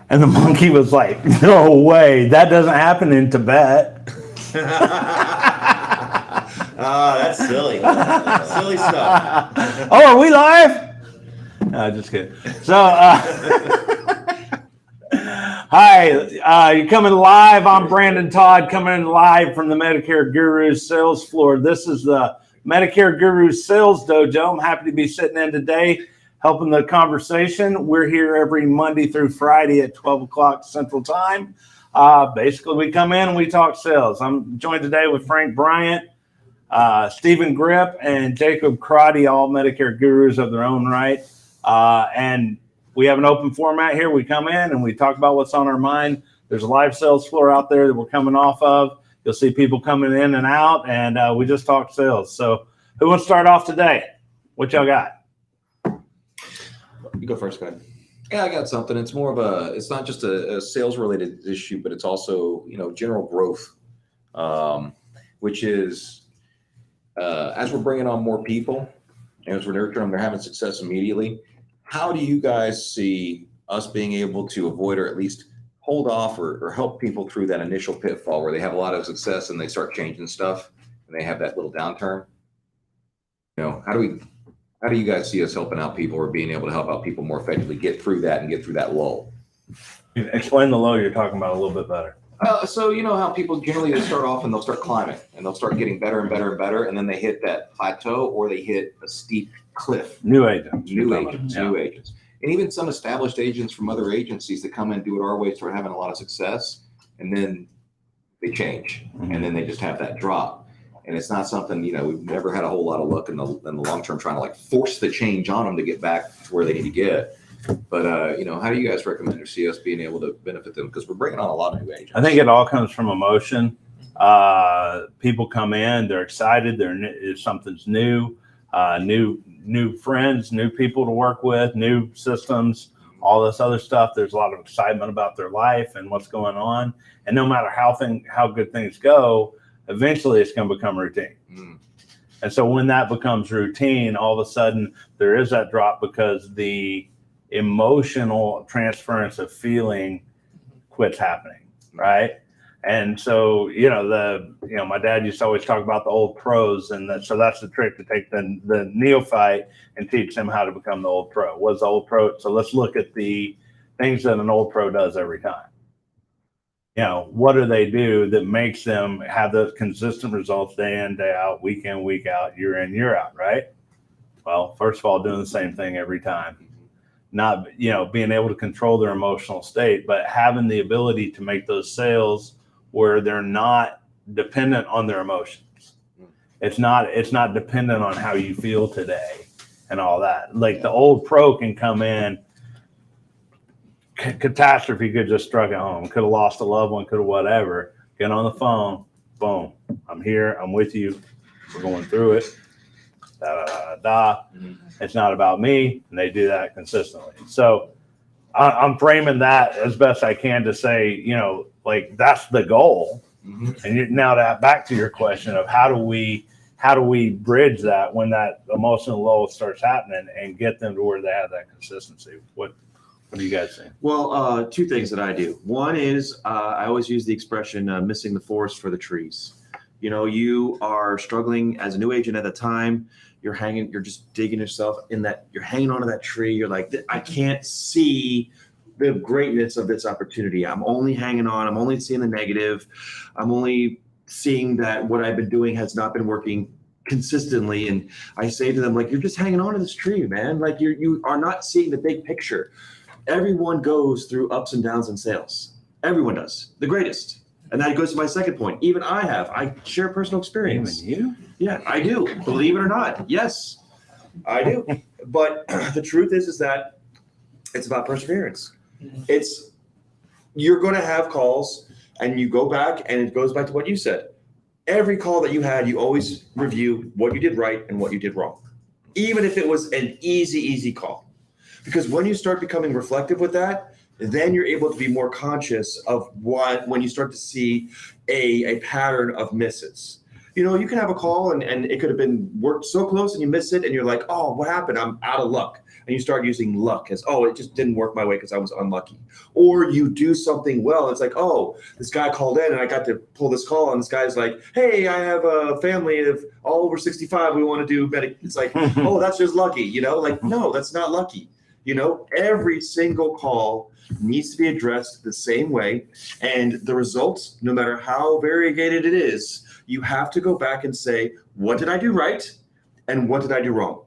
And the monkey was like, no way, that doesn't happen in Tibet. That's silly. Silly stuff. Oh, are we live? No, just kidding. So, hi, you're coming live. I'm Brandon Todd, coming in live from the Medicare Gurus Salesfloor. This is the Medicare Gurus Sales Dojo. I'm happy to be sitting in today, helping the conversation. We're here every Monday through Friday at 12 o'clock Central Time. Basically, we come in and we talk sales. I'm joined today with Frank Bryant, Stephen Grip, and Jacob Crotty, all Medicare gurus of their own right. And we have an open format here. We come in and we talk about what's on our mind. There's a live sales floor out there that we're coming off of. You'll see people coming in and out, and we just talk sales. So who wants to start off today? What y'all got? You go first, go ahead. Yeah, I got something. It's more of it's not just a sales related issue, but it's also, general growth, which is, as we're bringing on more people, and as we're nurturing them, they're having success immediately. How do you guys see us being able to avoid or at least hold off or help people through that initial pitfall where they have a lot of success and they start changing stuff and they have that little downturn? How do you guys see us helping out people or being able to help out people more effectively get through that and get through that lull? Explain the low you're talking about a little bit better. So you know how people generally, they start off and they'll start climbing and they'll start getting better and better and better, and then they hit that plateau or they hit a steep cliff. New agents. New agents. And even some established agents from other agencies that come in, do it our way, start having a lot of success, and then they change, and then they just have that drop. And it's not something, we've never had a whole lot of luck in the long term trying to force the change on them to get back to where they need to get. But, how do you guys recommend or see us being able to benefit them? Because we're bringing on a lot of new agents. I think it all comes from emotion. People come in, they're excited. Something's new, new friends, new people to work with, new systems, all this other stuff. There's a lot of excitement about their life and what's going on. And no matter how good things go, eventually it's going to become routine. And so when that becomes routine, all of a sudden there is that drop because the emotional transference of feeling quits happening, right? And so, my dad used to always talk about the old pros, and so that's the trick, to take the neophyte and teach them how to become the old pro. What's the old pro? So let's look at the things that an old pro does every time. What do they do that makes them have those consistent results day in, day out, week in, week out, year in, year out, right? Well, first of all, doing the same thing every time. Not, being able to control their emotional state, but having the ability to make those sales where they're not dependent on their emotions. It's not dependent on how you feel today and all that. Like the old pro can come in, catastrophe could just struck at home, could have lost a loved one, could have whatever, get on the phone, boom, I'm here, I'm with you, we're going through it, It's not about me, and they do that consistently. So I'm framing that as best I can to say, that's the goal. And now back to your question of how do we bridge that when that emotional low starts happening and get them to where they have that consistency? What do you guys think? Well, two things that I do. One is I always use the expression missing the forest for the trees. You are struggling as a new agent at the time. You're just digging yourself in that, you're hanging onto that tree. You're like, I can't see the greatness of this opportunity. I'm only hanging on. I'm only seeing the negative. I'm only seeing that what I've been doing has not been working consistently. And I say to them, you're just hanging on to this tree, man. You are not seeing the big picture. Everyone goes through ups and downs in sales. Everyone does. The greatest. And that goes to my second point. Even I share personal experience. Even you? Yeah, I do. Believe it or not. Yes, I do. But the truth is that it's about perseverance. You're going to have calls, and you go back, and it goes back to what you said. Every call that you had, you always review what you did right and what you did wrong, even if it was an easy call. Because when you start becoming reflective with that, then you're able to be more conscious of when you start to see a pattern of misses. You know, you can have a call and it could have been worked so close and you miss it and you're like, oh, what happened? I'm out of luck. And you start using luck as, oh, it just didn't work my way because I was unlucky. Or you do something well. It's like, oh, this guy called in and I got to pull this call. And this guy's like, hey, I have a family of all over 65. We want to do medic. It's like, oh, that's just lucky. You know, like, no, that's not lucky. You know, every single call needs to be addressed the same way. And the results, no matter how variegated it is, you have to go back and say, what did I do right? And what did I do wrong?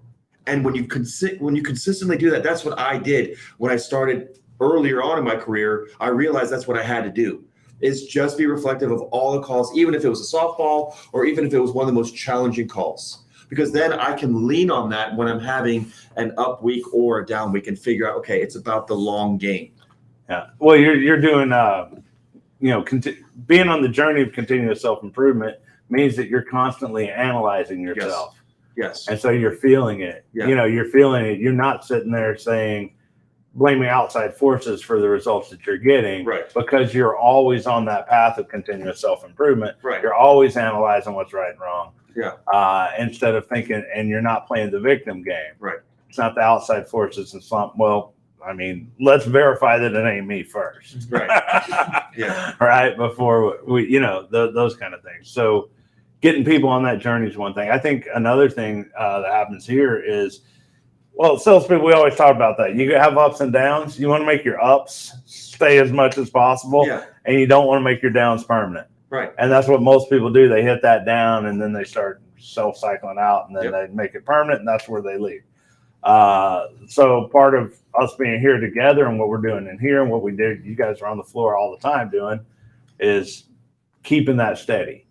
And when you consistently do that, that's what I did when I started earlier on in my career. I realized that's what I had to do, is just be reflective of all the calls, even if it was a softball or even if it was one of the most challenging calls. Because then I can lean on that when I'm having an up week or a down week and figure out, okay, it's about the long game. Yeah. Well, you're doing, being on the journey of continuous self-improvement means that you're constantly analyzing yourself. Yes. And so you're feeling it. Yeah. You're feeling it. You're not sitting there saying, blaming outside forces for the results that you're getting. Right. Because you're always on that path of continuous self-improvement. Right. You're always analyzing what's right and wrong. Yeah. Instead of thinking, and you're not playing the victim game. Right. It's not the outside forces and something. Well, I mean, let's verify that it ain't me first. Right. Yeah. Right. Before we those kind of things. So getting people on that journey is one thing. I think another thing that happens here is, well, salespeople, we always talk about that. You have ups and downs. You want to make your ups stay as much as possible. Yeah. And you don't want to make your downs permanent. Right. And that's what most people do. They hit that down and then they start self-cycling out and then they make it permanent and that's where they leave. So part of us being here together and what we're doing in here and what we did, you guys are on the floor all the time doing, is keeping that steady.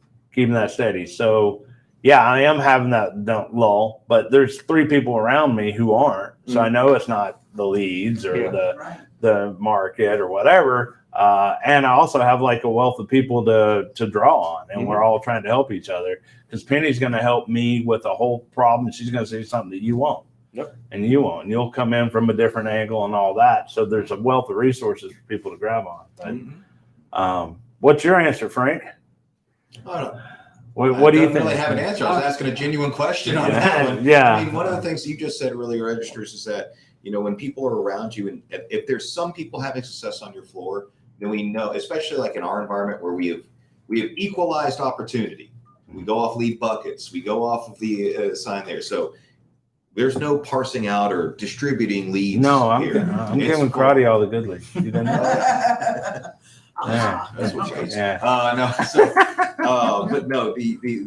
So yeah, I am having that lull, but there's 3 people around me who aren't. So I know it's not the leads or the market or whatever. And I also have like a wealth of people to draw on, and we're all trying to help each other, because Penny's going to help me with a whole problem. She's going to say something that you won't. Yep. And you won't. You'll come in from a different angle and all that. So there's a wealth of resources for people to grab on. But what's your answer, Frank? I don't know. What do you think? I don't really have an answer. I was asking a genuine question on that one. Yeah. I mean, one of the things you just said really registers is that, when people are around you, and if there's some people having success on your floor, then we know, especially like in our environment where we have equalized opportunity. We go off lead buckets. We go off of the sign there. So there's no parsing out or distributing leads. No, I'm full. giving karate all the good leads. You didn't know that? Yeah, that's what you Yeah. No. So, but no,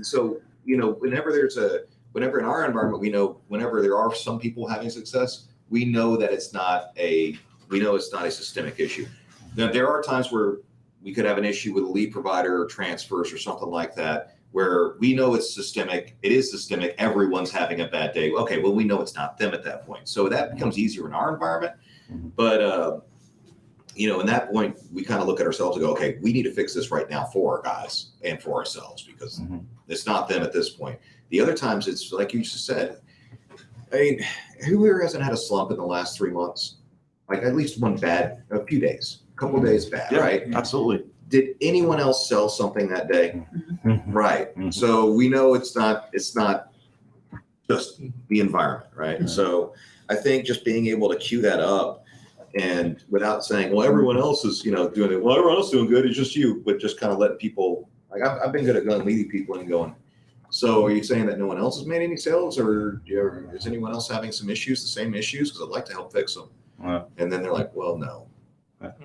so whenever in our environment, we know whenever there are some people having success, we know that it's not a systemic issue. Now, there are times where we could have an issue with a lead provider or transfers or something like that, where we know it's systemic. It is systemic. Everyone's having a bad day. Okay, well, we know it's not them at that point. So that becomes easier in our environment. But, in that point, we kind of look at ourselves and go, okay, we need to fix this right now for our guys and for ourselves, because it's not them at this point. The other times, it's like you just said. I mean, who here hasn't had a slump in the last 3 months? Like at least a few days, a couple of days bad, right? Absolutely. Did anyone else sell something that day? Right. So we know it's not just the environment, right? So I think just being able to cue that up, and without saying, well, everyone else is, doing it. Well, everyone else is doing good. It's just you, but just kind of letting people, like I've been good at leading people and going, so are you saying that no one else has made any sales, or is anyone else having some issues, the same issues? Because I'd like to help fix them. And then they're like, well, no,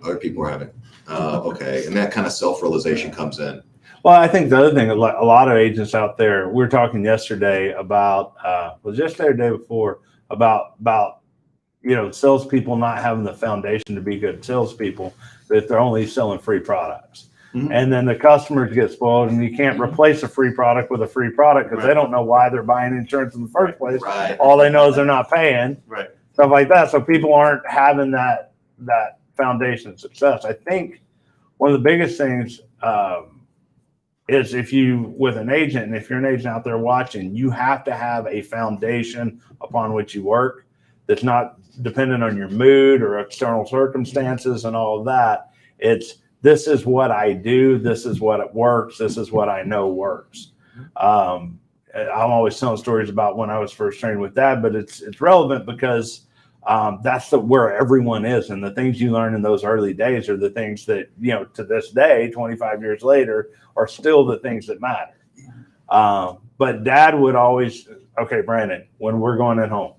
other people are having, okay. And that kind of self-realization comes in. Well, I think the other thing, a lot of agents out there, we were talking yesterday about, was yesterday or the day before, about salespeople not having the foundation to be good salespeople, if they're only selling free products. And then the customers get spoiled, and you can't replace a free product with a free product because they don't know why they're buying insurance in the first place. Right. All they know is they're not paying. Right. Stuff like that. So people aren't having that foundation of success. I think one of the biggest things is if you're an agent out there watching, you have to have a foundation upon which you work that's not dependent on your mood or external circumstances and all of that. This is what I do. This is what it works. This is what I know works. I'm always telling stories about when I was first trained with Dad, but it's relevant because that's where everyone is, and the things you learn in those early days are the things that, to this day, 25 years later, are still the things that matter. But Dad would always, okay, Brandon, when we're going at home,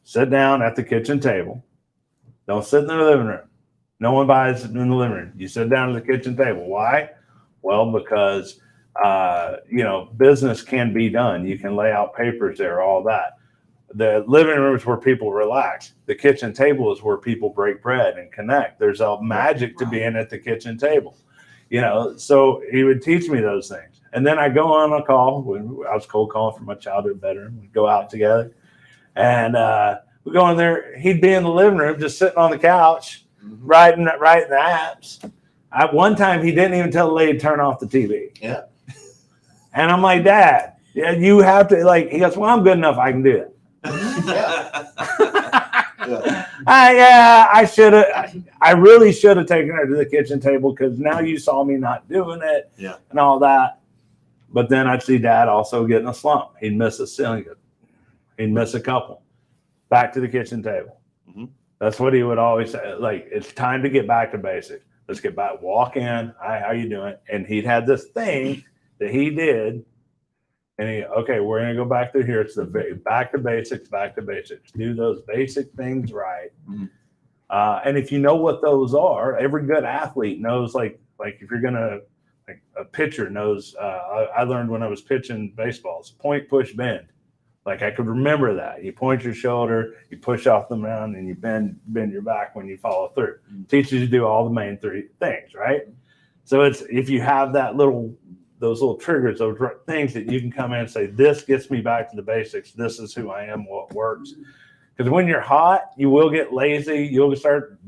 sit down at the kitchen table. Don't sit in the living room. No one buys in the living room. You sit down at the kitchen table. Why? Well, because business can be done. You can lay out papers there, all that. The living room is where people relax. The kitchen table is where people break bread and connect. There's a magic to being at the kitchen table, so he would teach me those things. And then I go on a call. I was cold calling for my childhood veteran. We'd go out together, and we go in there. He'd be in the living room just sitting on the couch, writing the apps. At one time, he didn't even tell the lady to turn off the TV. Yeah. And I'm like, Dad, yeah, you have to, he goes, well, I'm good enough. I can do it. I should have. I really should have taken her to the kitchen table because now you saw me not doing it, and all that. But then I'd see Dad also get in a slump. He'd miss a ceiling. He'd miss a couple. Back to the kitchen table. Mm-hmm. That's what he would always say. It's time to get back to basics. Let's get back. Walk in. Hi, how you doing? And he'd had this thing that he did. And we're going to go back to here. It's the back to basics, Do those basic things right. Mm-hmm. And if you know what those are, every good athlete knows, like if you're going to, a pitcher knows, I learned when I was pitching baseballs, point, push, bend. I could remember that. You point your shoulder, you push off the mound, and you bend your back when you follow through. Mm-hmm. Teaches you to do all the main three things, right? So it's, if you have those little triggers, those things that you can come in and say, this gets me back to the basics. This is who I am, what works. Because when you're hot, you will get lazy. You'll start,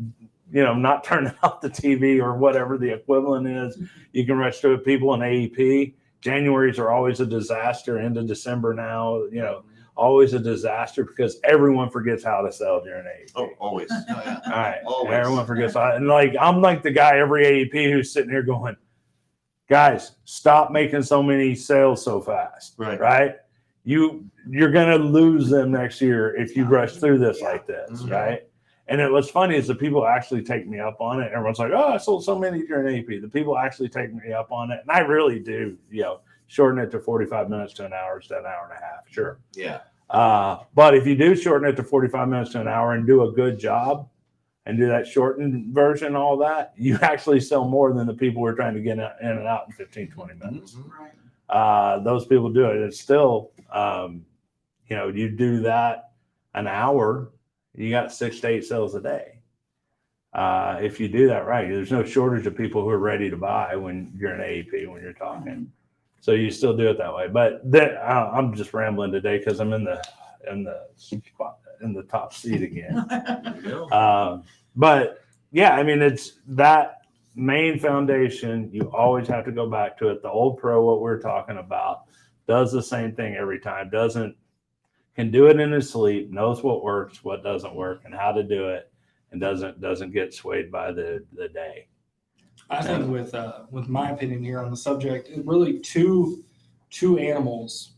not turning off the TV or whatever the equivalent is. You can rush through people in AEP. Januaries are always a disaster. Into December now, always a disaster because everyone forgets how to sell during AEP. Oh, always. Oh, yeah. All right. Always. Everyone forgets. And I'm like the guy every AEP who's sitting here going, guys, stop making so many sales so fast. Right? You're going to lose them next year if you rush through this like this, right? And what's funny is the people actually take me up on it. Everyone's like, oh, I sold so many during AP. The people actually take me up on it. And I really do, shorten it to 45 minutes to an hour instead of an hour and a half. Sure. Yeah. But if you do shorten it to 45 minutes to an hour and do a good job and do that shortened version, all that, you actually sell more than the people who are trying to get in and out in 15, 20 minutes. Right. Those people do it. It's still, you do that an hour, you got 6 to 8 sales a day. If you do that right, there's no shortage of people who are ready to buy when you're in AEP, when you're talking. So you still do it that way. But then I'm just rambling today because I'm in the top seat again. But yeah, it's that main foundation. You always have to go back to it. The old pro, what we're talking about, does the same thing every time. Can do it in his sleep, knows what works, what doesn't work, and how to do it, and doesn't get swayed by the day. I think with my opinion here on the subject, it really two animals,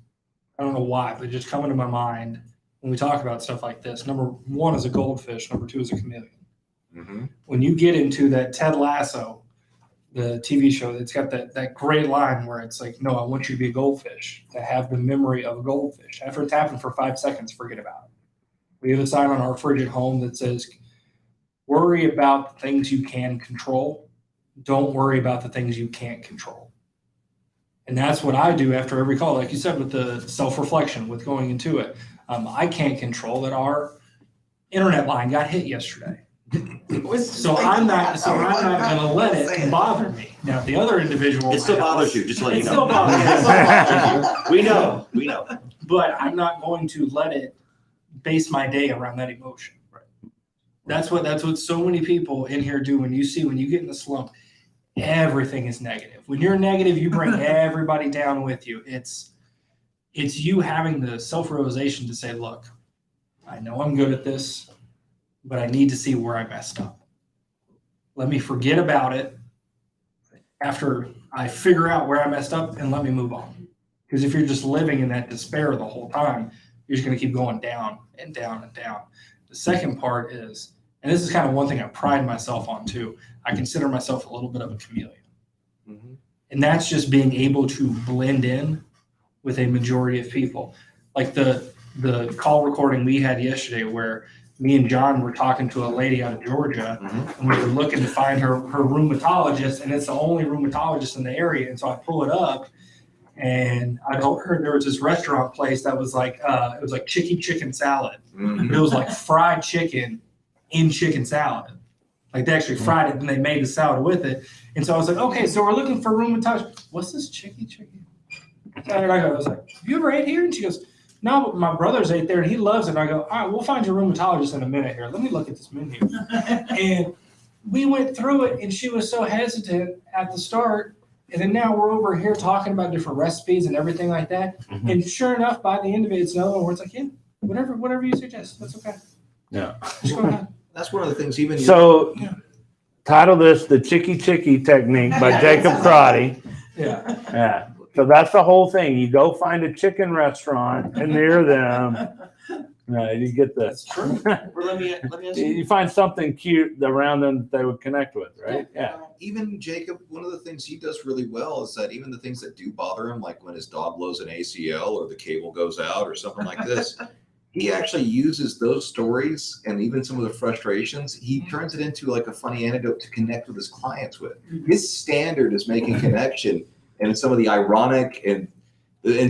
I don't know why, but just come into my mind when we talk about stuff like this. Number one is a goldfish. Number two is a chameleon. Mm-hmm. When you get into that Ted Lasso, the TV show, it's got that great line where it's like, no, I want you to be a goldfish, to have the memory of a goldfish. After it's happened for 5 seconds, forget about it. We have a sign on our fridge at home that says, worry about the things you can control. Don't worry about the things you can't control. And that's what I do after every call. Like you said, with the self-reflection, with going into it. I can't control that our internet line got hit yesterday. So I'm not going to let it bother me. Now, the other individual, It still bothers you, just to let you it know. still bothers me. We know. But I'm not going to let it base my day around that emotion. Right. That's what so many people in here do. When you get in the slump, everything is negative. When you're negative, you bring everybody down with you. It's you having the self-realization to say, look, I know I'm good at this, but I need to see where I messed up. Let me forget about it after I figure out where I messed up and let me move on. Because if you're just living in that despair the whole time, you're just going to keep going down and down and down. The second part is, and this is kind of one thing I pride myself on too, I consider myself a little bit of a chameleon. Mhm. And that's just being able to blend in with a majority of people. Like the call recording we had yesterday where me and John were talking to a lady out of Georgia, Mhm. and we were looking to find her rheumatologist, and it's the only rheumatologist in the area. And so I pull it up, and I told her there was this restaurant place that was like it was like chicken salad. Mhm. It was like fried chicken in chicken salad. Like they actually fried it and they made the salad with it. And so I was like, okay, so we're looking for rheumatologist. What's this chicken? And I was like, have you ever ate here? And she goes, no, but my brother's ate there and he loves it. And I go, all right, we'll find your rheumatologist in a minute here. Let me look at this menu. And we went through it and she was so hesitant at the start. And then now we're over here talking about different recipes and everything like that. Mhm. And sure enough, by the end of it, it's another one where it's like, yeah, whatever you suggest, that's okay. Yeah. Just go ahead. That's one of the things. Even So Yeah. title this the Chicky Technique by Jacob Crotty. Yeah. Yeah. So that's the whole thing. You go find a chicken restaurant and near them, you get That's this. true. Well, let me ask you. You find something cute around them that they would connect with, right? Yeah. even Jacob, one of the things he does really well is that even the things that do bother him, like when his dog blows an ACL or the cable goes out or something like this, he actually uses those stories and even some of the frustrations. He turns it into like a funny anecdote to connect with his clients with. His standard is making connection and some of the ironic and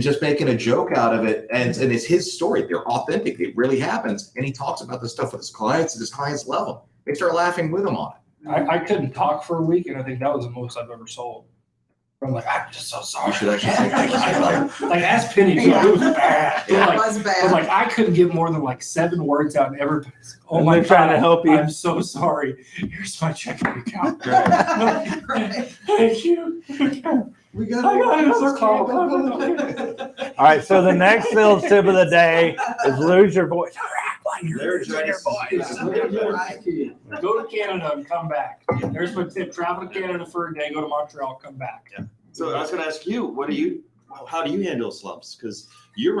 just making a joke out of it. And it's his story. They're authentic. It really happens. And he talks about this stuff with his clients and his clients love him. They start laughing with him on it. I couldn't talk for a week, and I think that was the most I've ever sold. I'm like, I'm just so sorry. You should actually take that. Like, ask Penny, too. It was bad. Yeah. Like, was bad. but like, I couldn't get more than like 7 words out, and everybody's like, oh And my they're trying to help you. I'm so sorry. Here's my checking account. Right. Thank you. We I got it. They're called. All right. So the next sales tip of the day is lose your voice. Act like you're They're losing trying your to- voice. Go to Canada and come back. There's my tip. Travel to Canada for a day, go to Montreal, come back. So I was going to ask you, how do you handle slumps? Because you're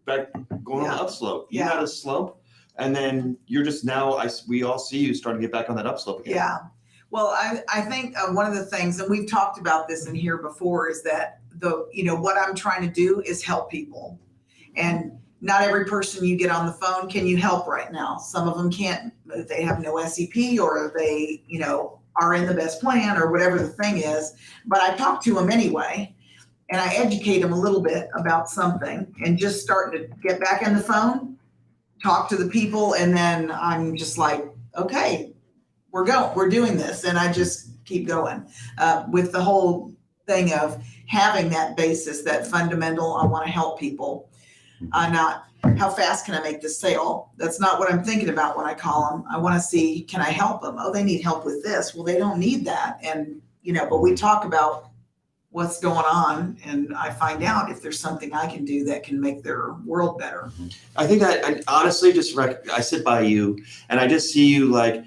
back going on the upslope. You had a slump, and then you're just we all see you starting to get back on that upslope again. Yeah. Well, I think one of the things, and we've talked about this in here before, is that what I'm trying to do is help people. And not every person you get on the phone can you help right now. Some of them can't. They have no SEP, or they, are in the best plan, or whatever the thing is. But I talk to them anyway, and I educate them a little bit about something, and just starting to get back on the phone, talk to the people, and then I'm just like, okay, we're doing this, and I just keep going with the whole thing of having that basis, that fundamental. I want to help people, not how fast can I make this sale. That's not what I'm thinking about when I call them. I want to see, can I help them? Oh, they need help with this. Well, they don't need that, and but we talk about what's going on, and I find out if there's something I can do that can make their world better. I think that I honestly I sit by you, and I just see you like.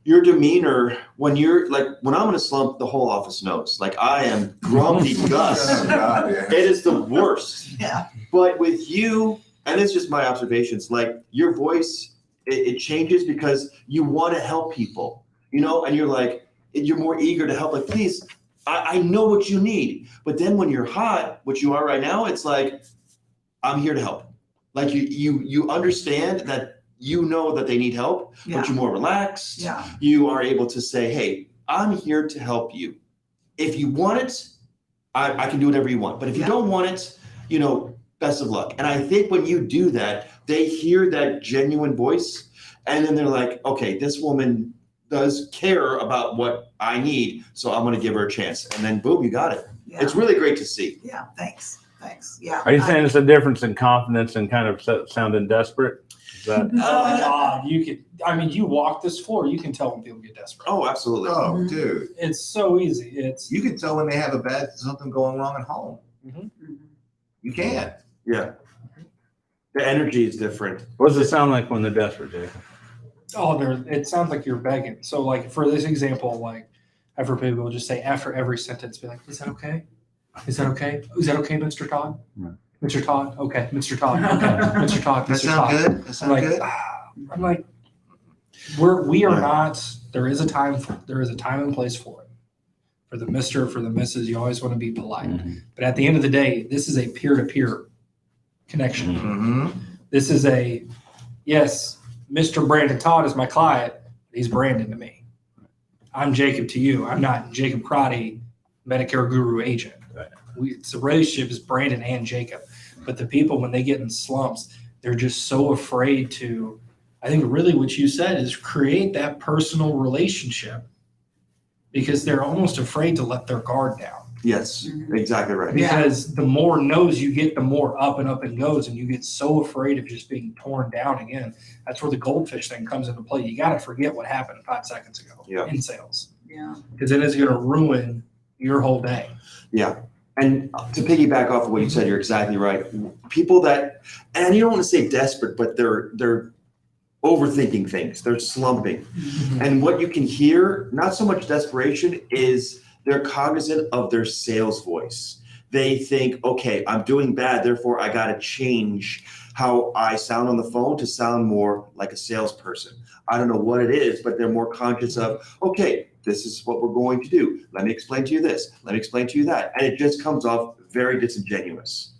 Your demeanor when when I'm in a slump, the whole office knows. Like I am grumpy Gus. Oh, God, yeah. It is the worst. Yeah. But with you, and it's just my observations, like your voice, it changes because you want to help people, and you're like, you're more eager to help. Like, please, I know what you need. But then when you're hot, which you are right now, it's like, I'm here to help. Like you understand that. That they need help, Yeah. but you're more relaxed. Yeah. You are able to say, hey, I'm here to help you. If you want it, I can do whatever you want. But if you don't want it, best of luck. And I think when you do that, they hear that genuine voice. And then they're like, okay, this woman does care about what I need. So I'm going to give her a chance. And then boom, you got it. Yeah. It's really great to see. Yeah. Thanks. Yeah. Are you saying it's a difference in confidence and kind of sounding desperate? Is that? Oh God, you walk this floor, you can tell when people get desperate. Oh, absolutely. Oh, dude. It's so easy. You can tell when they have something going wrong at home. Mhm. You can. Yeah. The energy is different. What does it sound like when they're desperate, Jacob? It sounds like you're begging. So like for this example, like I've heard people just say after every sentence, be like, is that okay? Is that okay? Is that okay, Mr. Todd? Right. Mr. Todd? Okay, Mr. Todd. Okay, Mr. Todd. That Mr. sound Todd. good? That I'm sound like, good? I'm like, we are Yeah. not. There is a time and place for it. For the Mr., for the Mrs., you always want to be polite. Mm-hmm. But at the end of the day, this is a peer-to-peer connection. Mm-hmm. This is yes, Mr. Brandon Todd is my client. He's Brandon to me. I'm Jacob to you. I'm not Jacob Crotty, Medicare guru agent. Right. It's a relationship is Brandon and Jacob. But the people, when they get in slumps, they're just so afraid to, I think really what you said is create that personal relationship because they're almost afraid to let their guard down. Yes, exactly right. Because the more no's you get, the more up and goes, and you get so afraid of just being torn down again. That's where the goldfish thing comes into play. You got to forget what happened 5 seconds ago in sales, Yeah. because it is going to ruin your whole day. Yeah. And to piggyback off of what you said, you're exactly right. People that, and you don't want to say desperate, but they're overthinking things. They're slumping. And what you can hear, not so much desperation, is they're cognizant of their sales voice. They think, okay, I'm doing bad, therefore I got to change how I sound on the phone to sound more like a salesperson. I don't know what it is, but they're more conscious of, okay, this is what we're going to do. Let me explain to you this. Let me explain to you that. And it just comes off very disingenuous.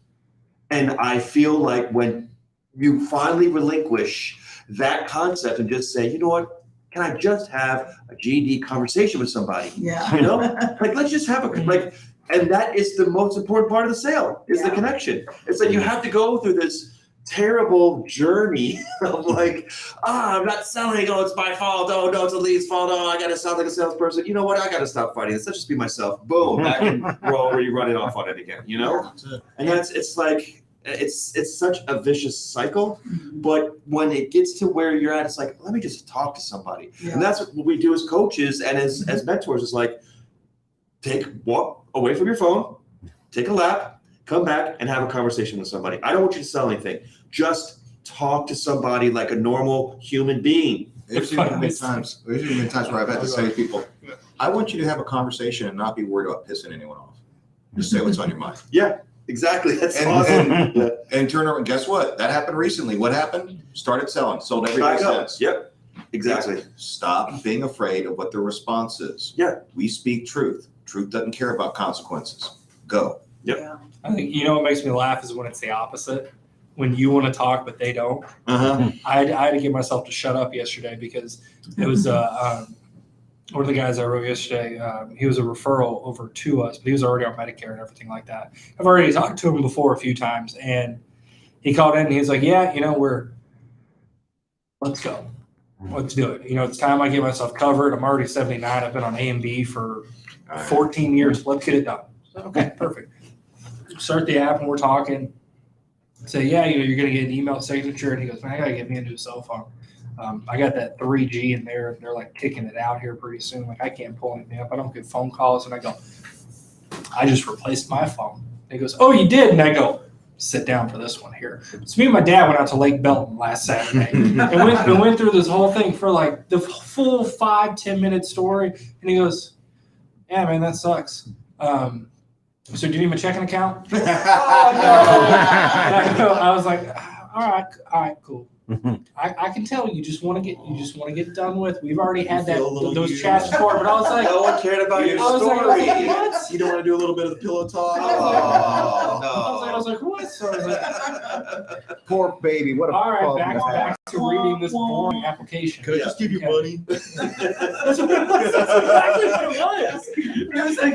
And I feel like when you finally relinquish that concept and just say, you know what, can I just have a GD conversation with somebody? Yeah. You know, like let's just have and that is the most important part of the sale is the Yeah. connection. It's like you have to go through this terrible journey of like, I'm not selling. Oh, it's my fault. Oh no, it's the lead's fault. Oh, I got to sound like a salesperson. You know what? I got to stop fighting this. Let's just be myself. Boom, back and we're already running off on it again. You know, and it's like it's such a vicious cycle. But when it gets to where you're at, it's like, let me just talk to somebody. Yeah. And that's what we do as coaches and as mentors is like, walk away from your phone, take a lap, come back and have a conversation with somebody. I don't want you to sell anything. Just talk to somebody like a normal human being. There's even been times where I've had to say to people, I want you to have a conversation and not be worried about pissing anyone off. Just say what's on your mind. Yeah, exactly. That's And- awesome. And turn around. Guess what? That happened recently. What happened? Started selling. Sold everything Back up. since. Yep, exactly. Stop being afraid of what the response is. Yeah. We speak truth. Truth doesn't care about consequences. Go. I think what makes me laugh is when it's the opposite. When you want to talk but they don't. Uh-huh. I had to get myself to shut up yesterday because it was one of the guys I wrote yesterday. He was a referral over to us, but he was already on Medicare and everything like that. I've already talked to him before a few times, and he called in and he was like, "Yeah, let's go, let's do it. It's time I get myself covered. I'm already 79. I've been on A and B for 14 years. Let's get it done." Okay, perfect. Start the app and we're talking. Say, yeah, you're going to get an email signature. And he goes, man, I got to get me a new cell phone. I got that 3G in there. They're like kicking it out here pretty soon. Like I can't pull anything up. I don't get phone calls. And I go, I just replaced my phone. And he goes, oh, you did? And I go, sit down for this one here. So me and my dad went out to Lake Belton last Saturday and went through this whole thing for like the full 5-10 minute story. And he goes, yeah, man, that sucks. So do you need my checking account? Oh, no. I was like, all right, cool. I can tell you just want to get done with. We've already had those chats before, but I was like, No one cared about your I was story. like, what? You don't want to do a little bit of the pillow talk? I was like, what? So I was like, Poor baby. What a all right, problem back to have. to reading this boring application. Could I just give you money? That's exactly what it was. It was like,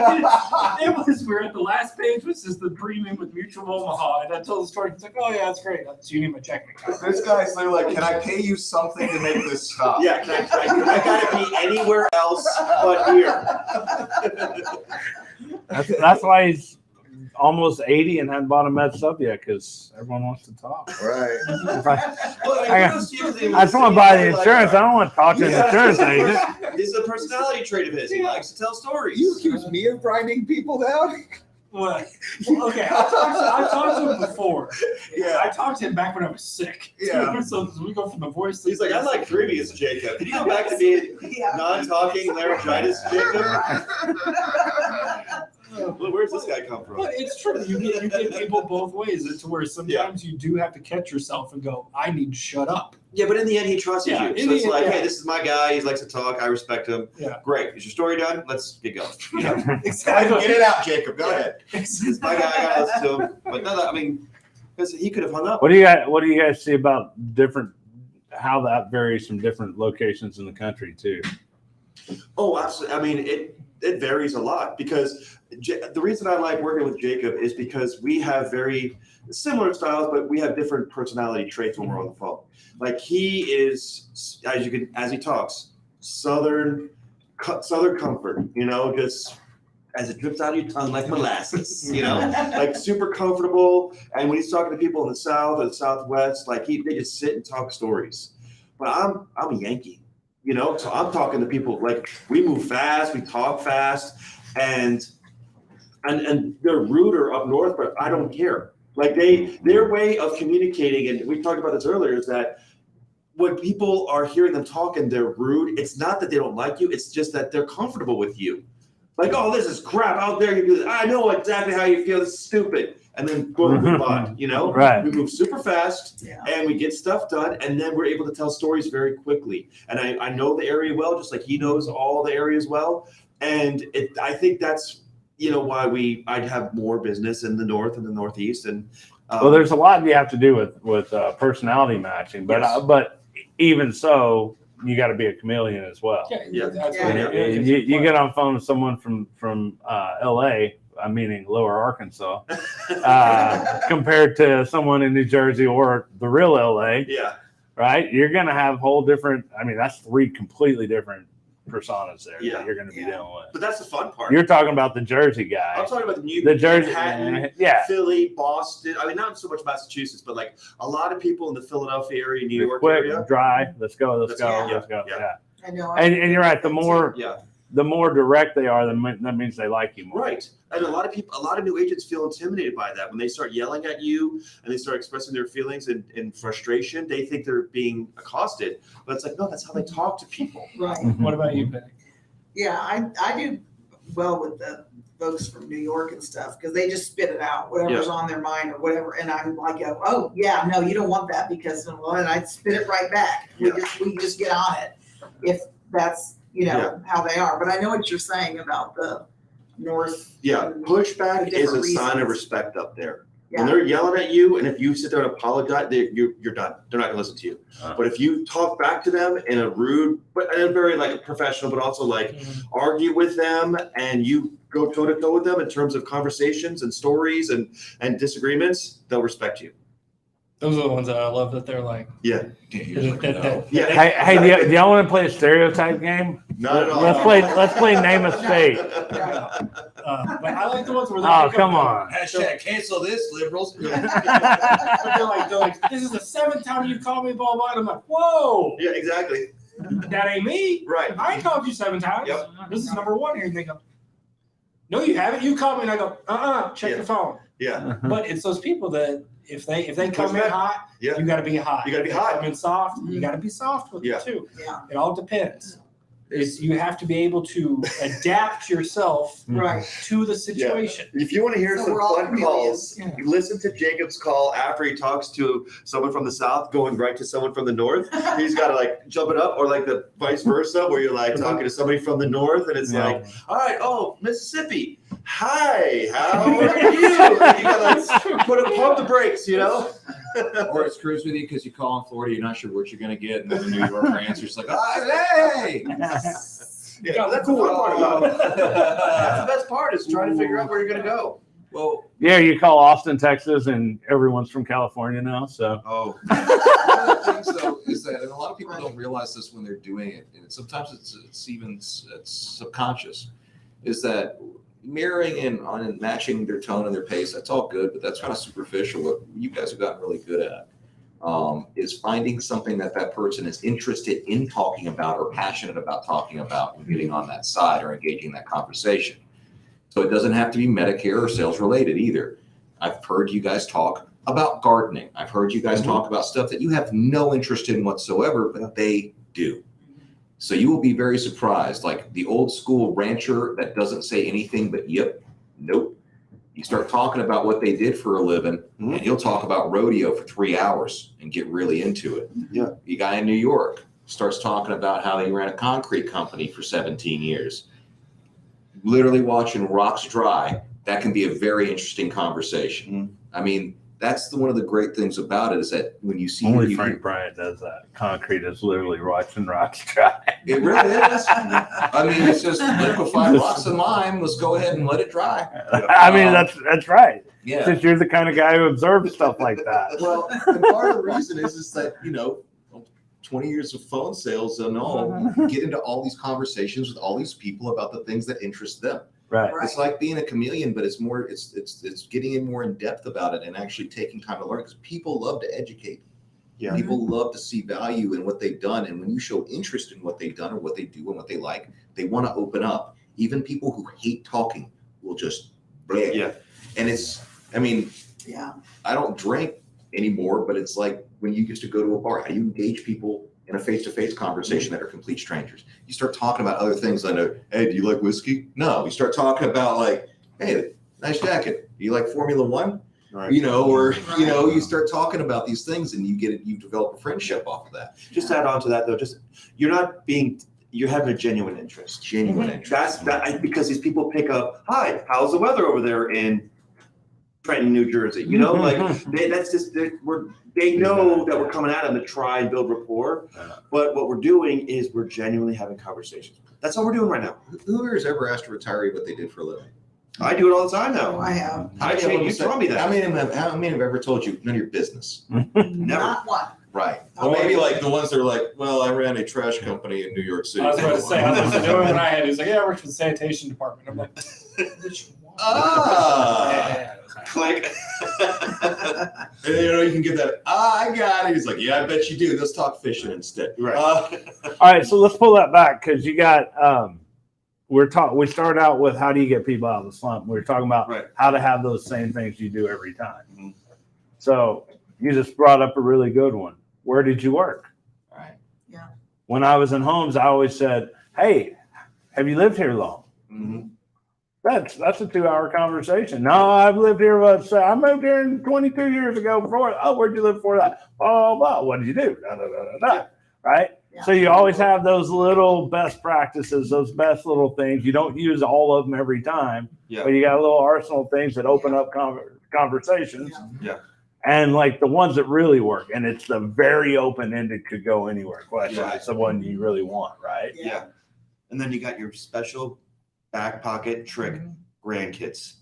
we're at the last page, which is the premium with Mutual Omaha. And I told the story. It's like, oh, yeah, that's great. So you need my checking account. This guy's literally like, can I pay you something to make this stop? Yeah, I gotta be anywhere else but here. That's why he's almost 80 and hasn't bought a med sub yet, because everyone wants to talk. Right. I just want to buy the insurance. I don't want to talk to the insurance agent. This is a personality trait of his. He likes to tell stories. You accuse me of grinding people down? What? Well, okay, I've talked to him before. Yeah. I talked to him back when I was sick. Yeah. So we go from the voice. He's like, I like previous Jacob. Can you go back to being Yeah. non-talking laryngitis Jacob? Where's this guy come from? But it's true. You get people both ways. It's where sometimes you do have to catch yourself and go, I need to shut up. Yeah, but in the end, he trusts Yeah, you. in So the it's end, like, yeah. hey, this is my guy. He likes to talk. I respect him. Yeah. Great. Is your story done? Let's get going. Yeah, Get it out, Jacob. Go ahead. This is my guy. I got to listen to him. But no, I mean, because he could have hung up. What do you guys see about how that varies from different locations in the country too? Oh, absolutely. I mean, it varies a lot because the reason I like working with Jacob is because we have very similar styles, but we have different personality traits when we're on the phone. Like he is, as he talks, Southern comfort, just as it drips out of your tongue like molasses, like super comfortable. And when he's talking to people in the South or the Southwest, like they just sit and talk stories. But I'm a Yankee, so I'm talking to people like we move fast, we talk fast, and they're ruder up north, but I don't care. Like their way of communicating, and we talked about this earlier, is that when people are hearing them talk and they're rude, it's not that they don't like you, it's just that they're comfortable with you. Like, oh, this is crap out there. You do this. I know exactly how you feel. This is stupid. And then boom, we bond, Right. We move super fast Yeah. and we get stuff done. And then we're able to tell stories very quickly. And I know the area well, just like he knows all the areas well. And I think that's, why I'd have more business in the North and the Northeast. And Well, there's a lot you have to do with personality matching, but Yes. but even so, you got to be a chameleon as well. Yeah. That's Yeah. what it is. You get on the phone with someone from L.A., meaning Lower Arkansas, compared to someone in New Jersey or the real L.A., yeah. right? You're going to have whole different. I mean, that's three completely different personas there Yeah. that you're going to be Yeah. dealing with. But that's the fun part. You're talking about the Jersey guy, I'm talking about the Jersey, Manhattan, yeah. Philly, Boston. I mean, not so much Massachusetts, but like a lot of people in the Philadelphia area, New The York quick, area. dry. Let's go. Yeah. Let's go. Yeah. Yeah. I know. And you're right. Yeah, The more direct they are, that means they like you more. right. And a lot of new agents feel intimidated by that. When they start yelling at you and they start expressing their feelings in frustration, they think they're being accosted. But it's like, no, that's how they talk to people. Right. What about you, Benny? Yeah, I do well with the folks from New York and stuff because they just spit it out, whatever's on their mind or whatever. And I'm like, oh yeah, no, you don't want that because and I spit it right back. We just get on it if that's how they are. But I know what you're saying about the North. Yeah, and pushback the is a different sign of reasons. respect up there. Yeah. When they're yelling at you, and if you sit there and apologize, you're done. They're not going to listen to you. But if you talk back to them in a rude, but in a very like professional, but also like argue with them, and you go toe to toe with them in terms of conversations and stories and disagreements, they'll respect you. Those are the ones that I love that they're like, Yeah, that- yeah. Hey, do y'all want to play a stereotype game? Not at all. Let's play name a state. but I like the ones where Oh, come on. Hashtag cancel this, liberals. They're like, this is the 7th time you called me, blah, blah. And I'm like, whoa, Yeah, exactly. that ain't me. Right. I ain't called you 7 times. Yep. This is number 1 here. And they go, no, you haven't. You called me. And I go, check Yeah. your phone. Yeah, But it's those people that if they come in hot, yeah. you got to be hot. You gotta be If hot. they come in soft, you got to be soft with Yeah. it too. Yeah. It all depends. You have to be able to adapt yourself Right. to the situation. If you want to hear So some we're all fun chameleons. calls, listen to Jacob's call after he talks to someone from the South going right to someone from the North. He's got to like jump it up, or like the vice versa, where you're like talking to somebody from the North, and it's Yeah. like, all right, oh, Mississippi, hi, how are you? And you gotta pump the brakes, Or it screws with you because you call in Florida, you're not sure what you're going to get, and then the New Yorker answers like, hey! Yeah, that's the fun part about it. That's the best part is trying to figure out where you're gonna go. Well, Yeah, you call Austin, Texas, and everyone's from California now. So Oh, one of the things though is that, and a lot of people don't realize this when they're doing it, and sometimes it's subconscious, is that mirroring and matching their tone and their pace, that's all good, but that's kind of superficial. What you guys have gotten really good at is finding something that person is interested in talking about or passionate about talking about and getting on that side or engaging that conversation. So it doesn't have to be Medicare or sales related either. I've heard you guys talk about gardening. I've heard you guys talk about stuff that you have no interest in whatsoever, but they do. So you will be very surprised, like the old school rancher that doesn't say anything but yep. Nope. You start talking about what they did for a living, and he'll talk about rodeo for 3 hours and get really into it. Yeah. The guy in New York starts talking about how he ran a concrete company for 17 years. Literally watching rocks dry, that can be a very interesting conversation. I mean, that's one of the great things about it is that when you see Only Frank Bryant does that. Concrete is literally watching rocks dry. it really is. I mean, it's just liquefied rocks and lime. Let's go ahead and let it dry. I mean, that's right. Yeah. Since you're the kind of guy who observes stuff like that. Well, and part of the reason is that, 20 years of phone sales and all, you get into all these conversations with all these people about the things that interest them. Right. Right. It's like being a chameleon, but it's more, it's getting in more in depth about it and actually taking time to learn, because people love to educate. Yeah. People love to see value in what they've done. And when you show interest in what they've done or what they do and what they like, they want to open up. Even people who hate talking will just, bleh. Yeah. And I mean, Yeah. I don't drink anymore, but it's like when you used to go to a bar, how do you engage people in a face-to-face conversation that are complete strangers? You start talking about other things like, hey, do you like whiskey? No, you start talking about like, hey, nice jacket. Do you like Formula One? Right. You start talking about these things and you develop a friendship off of that. Just add on to that though, you're having a genuine interest. Genuine interest. Because these people pick up, hi, how's the weather over there in Trenton, New Jersey? They know that we're coming at them to try and build rapport. But what we're doing is we're genuinely having conversations. That's all we're doing right now. Who here has ever asked a retiree what they did for a living? I do it all the time Oh, now. I have. You taught me that. How many have ever told you none of your business? Never. Not one. Right. Well, maybe like the ones that are like, well, I ran a trash company in New York City. I was about to say, I was the only one I had. He was like, yeah, I worked for the sanitation department. I'm like, which one? Ah. Click. And, you can get that. I got it. He's like, yeah, I bet you do. Let's talk fishing instead. Right. All right, so let's pull that back because you got we started out with how do you get people out of the slump. We were talking about Right. how to have those same things you do every time. Mhm. So you just brought up a really good one. Where did you work? All right. Yeah. When I was in homes, I always said, hey, have you lived here long? Mhm. That's a 2-hour conversation. No, I've lived here. I moved here 22 years ago. Before, where'd you live before that? Blah, blah, blah. What did you do? Da, da, da, da, da. Right? Yeah. So you always have those little best practices, those best little things. You don't use all of them every time, Yeah. but you got a little arsenal of things that open up conversations. Yeah. And like the ones that really work, and it's the very open-ended, could go anywhere question. Right. It's the one you really want, right? Yeah. And then you got your special back pocket trick, Mhm. grandkids.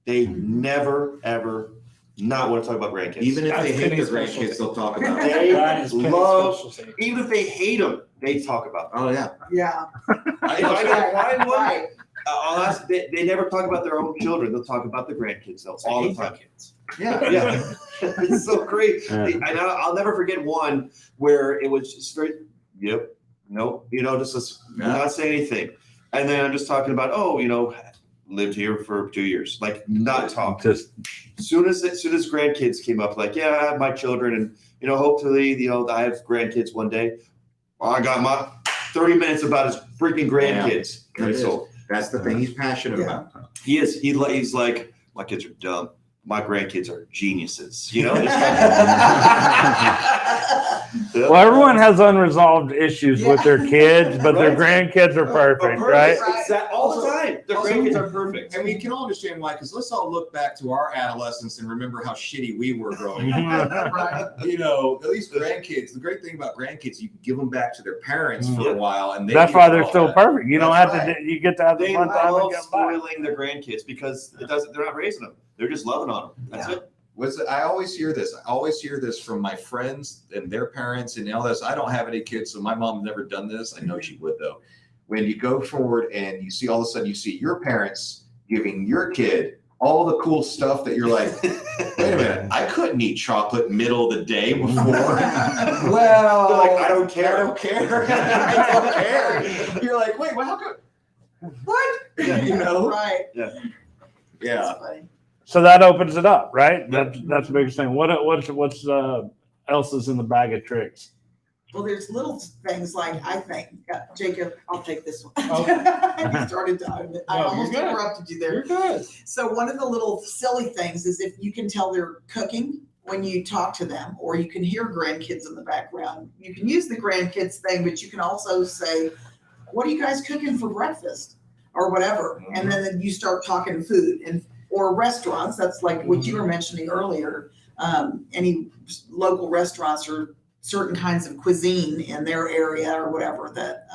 They never, ever not want to talk about grandkids. Even if That's they hate their Penny's specialty. grandkids, they'll talk about it. They That is Penny's love, specialty. even if they hate them, they talk about them. Oh, yeah. Yeah. If I don't find one, Right. I'll ask, they never talk about their own children. They'll talk about the grandkids though, all the time. Yeah. Yeah, it's so great. Yeah. And I'll never forget one where it was just very, yep, nope, just not say anything. And then I'm just talking about, lived here for 2 years, like not talking. Just Soon as grandkids came up, like, yeah, I have my children, and hopefully, I have grandkids one day. Well, I got my 30 minutes about his freaking grandkids. Yeah, it So That's the thing he's passionate Yeah. about. he is. He's like, my kids are dumb. My grandkids are geniuses. well, everyone has unresolved issues with their kids, but their Right. grandkids are perfect, right? All the time. Their Also- grandkids are perfect. And we can all understand why, because let's all look back to our adolescence and remember how shitty we were growing up. Right. At least grandkids, the great thing about grandkids, you can give them back to their parents for a while. And That's why they're all still that. perfect. You don't That's have right. to. You get to have the They fun time and love get them back. spoiling their grandkids because they're not raising them. They're just loving on them. That's Yeah. it. I always hear this. I always hear this from my friends and their parents and all this. I don't have any kids, so my mom's never done this. I know she would though. When you go forward and you see all of a sudden you see your parents giving your kid all the cool stuff that you're like, wait a minute, I couldn't eat chocolate middle of the day before. Well, They're like, I don't care. I don't care. I don't care. You're like, wait, well, how come? What? Right. Yeah. That's funny. So that opens it up, right? That's the biggest thing. What's else is in the bag of tricks? Well, there's little things like, I think, Jacob, I'll take this one. Okay. You started to, I you're almost good. interrupted you there. You're good. So one of the little silly things is if you can tell they're cooking when you talk to them, or you can hear grandkids in the background. You can use the grandkids thing, but you can also say, what are you guys cooking for breakfast? Or whatever. And then you start talking food or restaurants. That's like what you were mentioning earlier. Any local restaurants or certain kinds of cuisine in their area or whatever that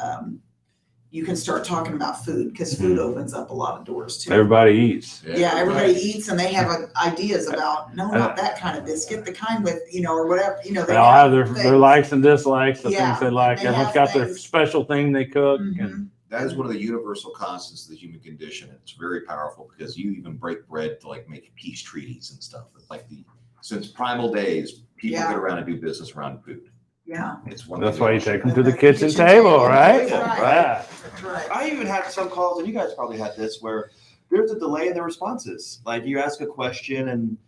you can start talking about food, because food opens up a lot of doors too. Everybody eats. Yeah, everybody eats, and they have ideas about, no, not that kind of biscuit, the kind with, or whatever, They all have their things. likes and dislikes, the Yeah, things they like. they Everyone's have got their things. special thing they cook. Mhm. And That is one of the universal constants of the human condition. It's very powerful because you even break bread to like make peace treaties and stuff. It's like since primal days, people Yeah. get around and do business around food. Yeah, It's one. that's of why you the take them to the The kitchen kitchen table, table, right? that's right. Yeah. that's right. I even had some calls, and you guys probably had this, where there's a delay in the responses. Like you ask a question and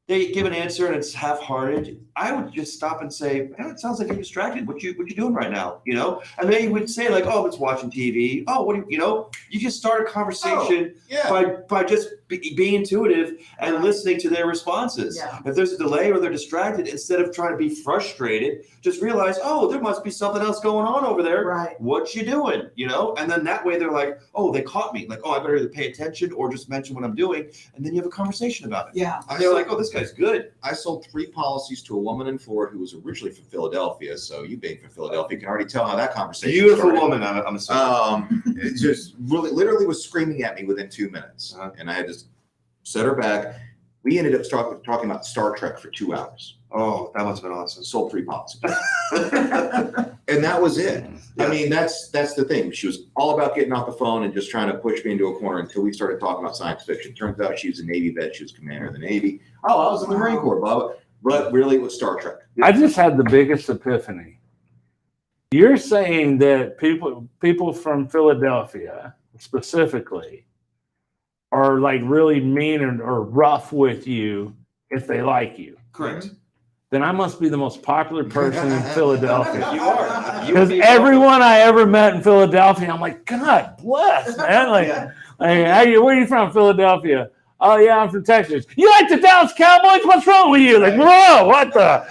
they give an answer and it's half-hearted. I would just stop and say, "Man, it sounds like you're distracted. What you doing right now?" And they would say like, "Oh, it's watching TV." "Oh, what do you?" You just start a conversation Yeah. by just being intuitive and Right. listening to their responses. Yeah. If there's a delay or they're distracted, instead of trying to be frustrated, just realize, "Oh, there must be something else going on over there. Right. What you doing?" And then that way they're like, "Oh, they caught me." Like, "Oh, I better either pay attention or just mention what I'm doing," and then you have a conversation about it. Yeah. And they're like, "Oh, this guy's good." I sold 3 policies to a woman in Florida who was originally from Philadelphia. So you being from Philadelphia can already tell how that conversation Beautiful started. woman, I'm assuming. It just really, literally was screaming at me within 2 minutes, Uh-huh. and I had to set her back. We ended up talking about Star Trek for 2 hours. Oh, that must have been awesome. Sold 3 policies, and that was it. I mean, that's the thing. She was all about getting off the phone and just trying to push me into a corner until we started talking about science fiction. Turns out she was a Navy vet. She was commander of the Navy. Oh, I was in the Marine Corps, blah, blah. But really, it was Star Trek. I just had the biggest epiphany. You're saying that people from Philadelphia specifically are like really mean or rough with you if they like you. Correct. Then I must be the most popular person in Philadelphia. You are. You Because would be everyone I ever met in Philadelphia, I'm like, God bless, man. Like, Yeah. where are you from, Philadelphia? Oh, yeah, I'm from Texas. You like the Dallas Cowboys? What's wrong with you? Like, whoa, what the?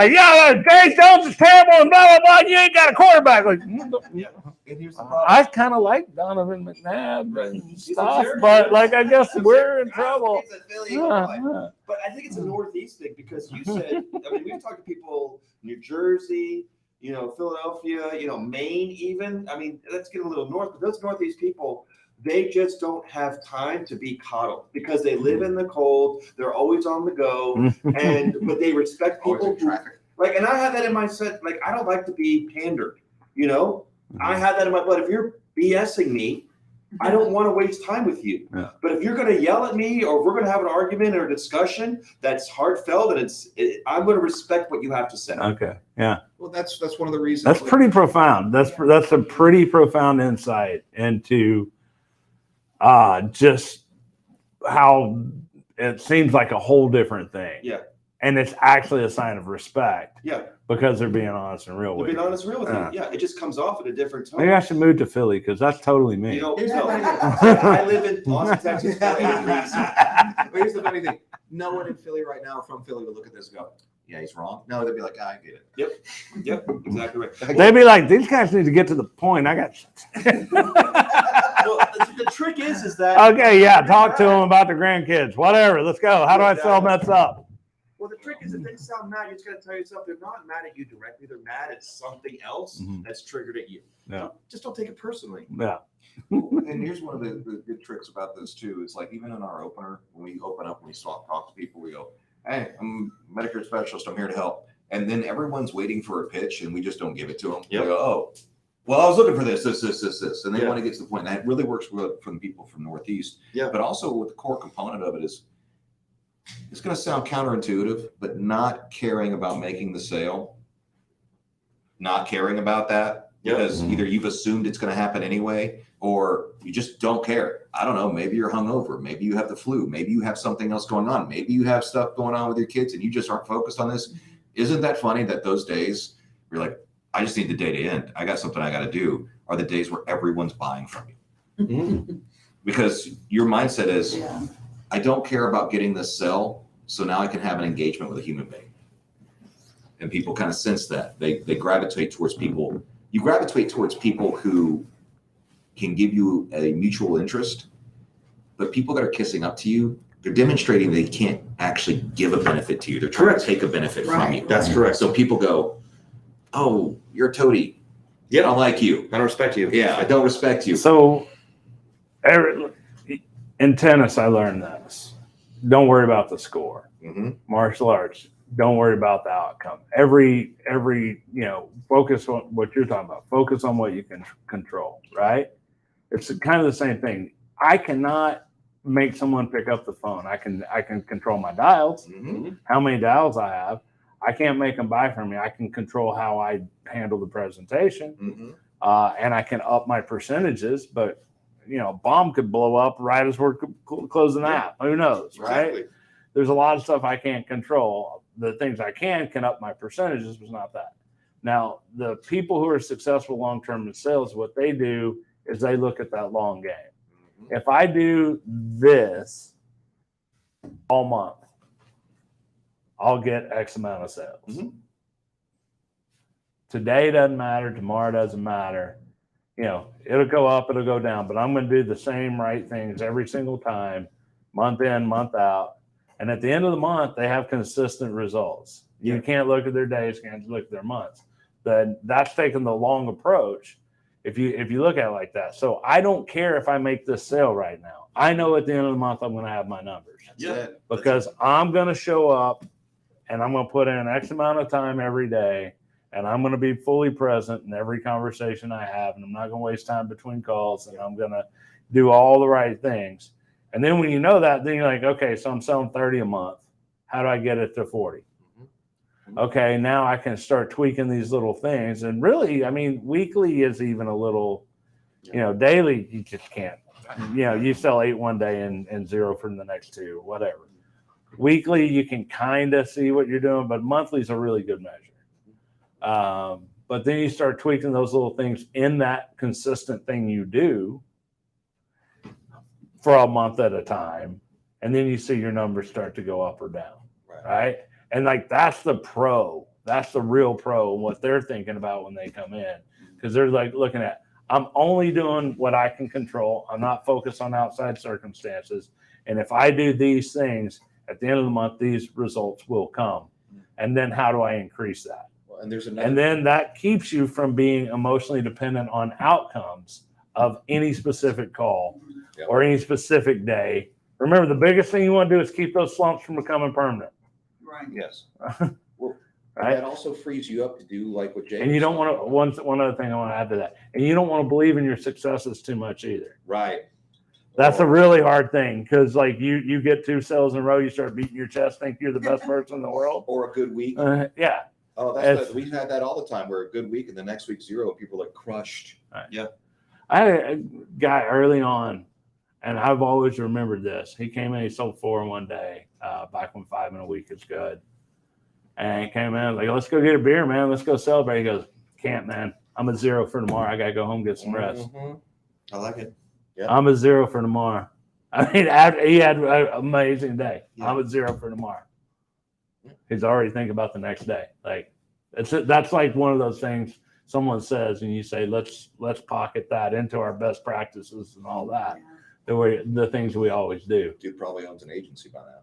Yeah, Dave Jones is terrible and blah, blah, blah. And you ain't got a quarterback. Like, And here's the problem. I kind of like Donovan McNabb and He's a stuff, jerk. but like, I guess we're in trouble. It's a Philly Yeah, guy. yeah. But I think it's a Northeast thing, because you said, we've talked to people, New Jersey, Philadelphia, Maine even. I mean, let's get a little north, but those Northeast people, they just don't have time to be coddled because they live in the cold. They're always on the go, but they respect Always people in traffic. and I have that in my set. Like, I don't like to be pandered, I have that in my blood. If you're BSing me, I don't want to waste time with you. Yeah. But if you're going to yell at me, or if we're going to have an argument or a discussion that's heartfelt, and I'm going to respect what you have to say. Okay, yeah. Well, that's one of the reasons. That's pretty profound. That's a pretty profound insight into just how it seems like a whole different thing. Yeah. And it's actually a sign of respect. Yeah. Because they're being honest and real To with be you. honest, real with Yeah. you. Yeah, it just comes off at a different tone. Maybe I should move to Philly because that's totally me. No, Here's the funny I live in Austin, Texas for 8 reasons. But here's the funny thing. No one in Philly right now from Philly would look at this and go, yeah, he's wrong. No, they'd be like, I get it. Yep, exactly right. They'd be like, these guys need to get to the point. I got Well, the trick is that okay, yeah, talk to them about the grandkids. Whatever. Let's go. How do I sell mess up? Well, the trick is if they sound mad, you just got to tell yourself they're not mad at you directly. They're mad at something else that's triggered at you. Yeah. Just don't take it personally. Yeah. And here's one of the good tricks about this too. Is like even in our opener, when we open up, when we talk to people, we go, "Hey, I'm a Medicare specialist. I'm here to help." And then everyone's waiting for a pitch, and we just don't give it to them. Yep. We go, "Oh, well, I was looking for this, and they Yeah. want to get to the point." And that really works well for the people from Northeast. Yeah. But also, what the core component of it is, it's going to sound counterintuitive, but not caring about making the sale, not caring about that. Yeah. Because either you've assumed it's going to happen anyway, or you just don't care. I don't know. Maybe you're hungover. Maybe you have the flu. Maybe you have something else going on. Maybe you have stuff going on with your kids and you just aren't focused on this. Isn't that funny that those days you're like, I just need the day to end. I got something I got to do, are the days where everyone's buying from you. Mhm. Because your mindset is, Yeah. I don't care about getting this sell, so now I can have an engagement with a human being. And people kind of sense that. They gravitate towards people. You gravitate towards people who can give you a mutual interest, but people that are kissing up to you, they're demonstrating they can't actually give a benefit to you. They're trying to take a benefit from Right. you. That's correct. So people go, oh, you're a toady. I don't like you. I don't respect you. Yeah, I don't respect you. So, in tennis, I learned this. Don't worry about the score. Mhm. Martial arts, don't worry about the outcome. Every focus on what you're talking about. Focus on what you can control, right? It's kind of the same thing. I cannot make someone pick up the phone. I can control my dials, Mhm. how many dials I have. I can't make them buy from me. I can control how I handle the presentation, Mhm. and I can up my percentages. But a bomb could blow up right as we're closing the app. Who knows, right? Exactly. There's a lot of stuff I can't control. The things I can up my percentages, but not that. Now, the people who are successful long-term in sales, what they do is they look at that long game. Mhm. If I do this all month, I'll get X amount of sales. Mhm. Today doesn't matter. Tomorrow doesn't matter. It'll go up, it'll go down, but I'm going to do the same right things every single time, month in, month out. And at the end of the month, they have consistent results. You can't look at their days, can't look at their months. That's taking the long approach. If you look at it like that. So I don't care if I make this sale right now. I know at the end of the month, I'm going to have my numbers Yeah. because I'm going to show up and I'm going to put in X amount of time every day. And I'm going to be fully present in every conversation I have. And I'm not going to waste time between calls. And I'm going to do all the right things. And then when you know that, then you're like, okay, so I'm selling 30 a month. How do I get it to 40? Okay, now I can start tweaking these little things. And really, I mean, weekly is even a little, daily, you just can't. You sell 8 one day and 0 for the next 2, whatever. Weekly, you can kind of see what you're doing, but monthly is a really good measure. But then you start tweaking those little things in that consistent thing you do for a month at a time. And then you see your numbers start to go up or down. Right. And that's the pro. That's the real pro and what they're thinking about when they come in. Because they're like looking at, I'm only doing what I can control. I'm not focused on outside circumstances. And if I do these things at the end of the month, these results will come. And then how do I increase that? And there's another. And then that keeps you from being emotionally dependent on outcomes of any specific call or any specific day. Remember, the biggest thing you want to do is keep those slumps from becoming permanent. Right. Yes. Right. That also frees you up to do like what Jay. And you don't want to, one other thing I want to add to that, and you don't want to believe in your successes too much either. Right. That's a really hard thing because you get 2 sales in a row, you start beating your chest, think you're the best person in the world. Or a good week. Yeah. Oh, we've had that all the time. Where a good week and the next week 0, people are crushed. Right. Yeah. I had a guy early on, and I've always remembered this. He came in, he sold 4 in one day, back when 5 in a week is good. And he came in like, let's go get a beer, man. Let's go celebrate. He goes, can't, man. I'm at 0 for tomorrow. I got to go home, get some rest. Mhm. I like it. Yeah. I'm at 0 for tomorrow. I mean, he had an amazing day. Yeah. I'm at 0 for tomorrow. He's already thinking about the next day. Like that's like one of those things someone says, and you say, let's pocket that into our best practices and all that. The things we always do. Dude probably owns an agency by now.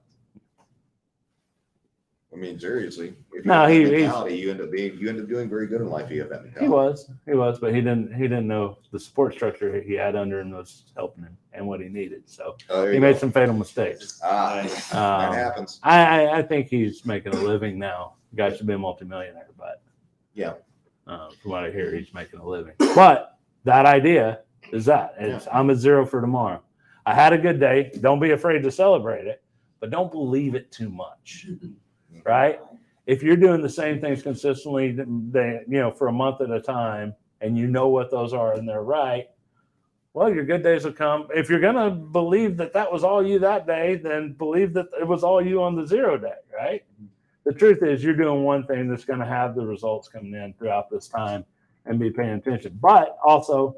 I mean, seriously. If No, have that he's- mentality, you end up doing very good in life. If you have that mentality. He was, but he didn't know the support structure he had under him was helping him and what he needed. So There he you made go. some fatal mistakes. That happens. I think he's making a living now. Guy should be a multimillionaire, but Yeah. From what I hear, he's making a living. But that idea is I'm at 0 for tomorrow. I had a good day. Don't be afraid to celebrate it, but don't believe it too much. Right? If you're doing the same things consistently, for a month at a time, and you know what those are and they're right, well, your good days will come. If you're going to believe that was all you that day, then believe that it was all you on the 0 day, right? the truth is you're doing one thing that's going to have the results coming in throughout this time and be paying attention. But also,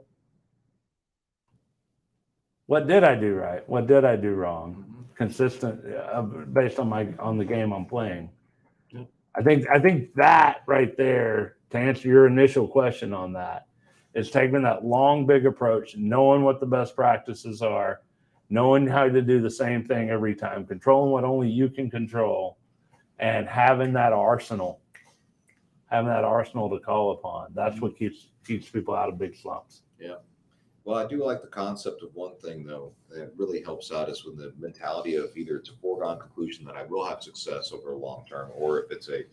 what did I do right? What did I do wrong? Consistent based on the game I'm playing. Yeah. I think that right there, to answer your initial question on that, is taking that long, big approach, knowing what the best practices are, knowing how to do the same thing every time, controlling what only you can control, and having that arsenal to call upon. That's what keeps people out of big slumps. Well, I do like the concept of one thing though that really helps out is with the mentality of either it's a foregone conclusion that I will have success over a long term, or if it's a,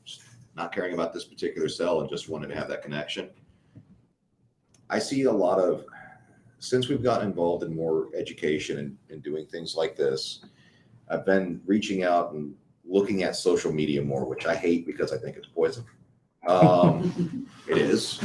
just not caring about this particular cell and just wanting to have that connection. I see a lot of, since we've gotten involved in more education and doing things like this, I've been reaching out and looking at social media more, which I hate because I think it's poison. It is.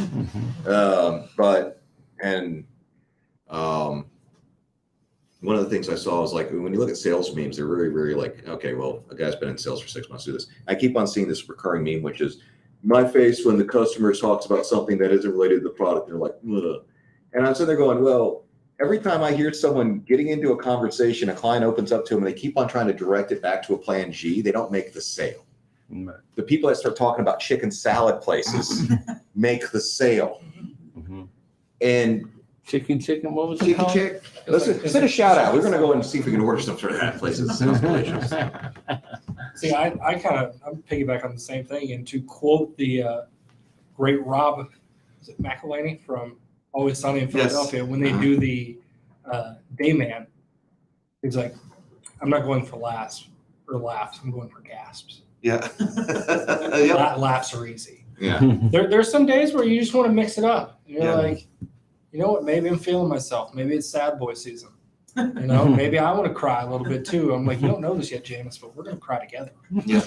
One of the things I saw was like, when you look at sales memes, they're really, really like, okay, well, a guy's been in sales for 6 months, do this. I keep on seeing this recurring meme, which is my face when the customer talks about something that isn't related to the product. They're like, ugh. And I'm sitting there going, well, every time I hear someone getting into a conversation, a client opens up to them and they keep on trying to direct it back to a plan G, they don't make the sale. Mm-hmm. The people that start talking about chicken salad places make the sale. And Chicken, what was it called? chick. Let's send a shout out. We're going to go and see if we can order some for that place. It sounds delicious. See, I'm piggyback on the same thing. And to quote the great Rob, is it McElhaney from Always Sunny in Philadelphia, when they do the day man, he's like, I'm not going for laughs, I'm going for gasps. Yeah. Laughs are easy. Yeah. There's some days where you just want to mix it up. You're Yeah. like, you know what? Maybe I'm feeling myself. Maybe it's sad boy season. Maybe I want to cry a little bit too. I'm like, you don't know this yet, James, but we're going to cry together. Yeah.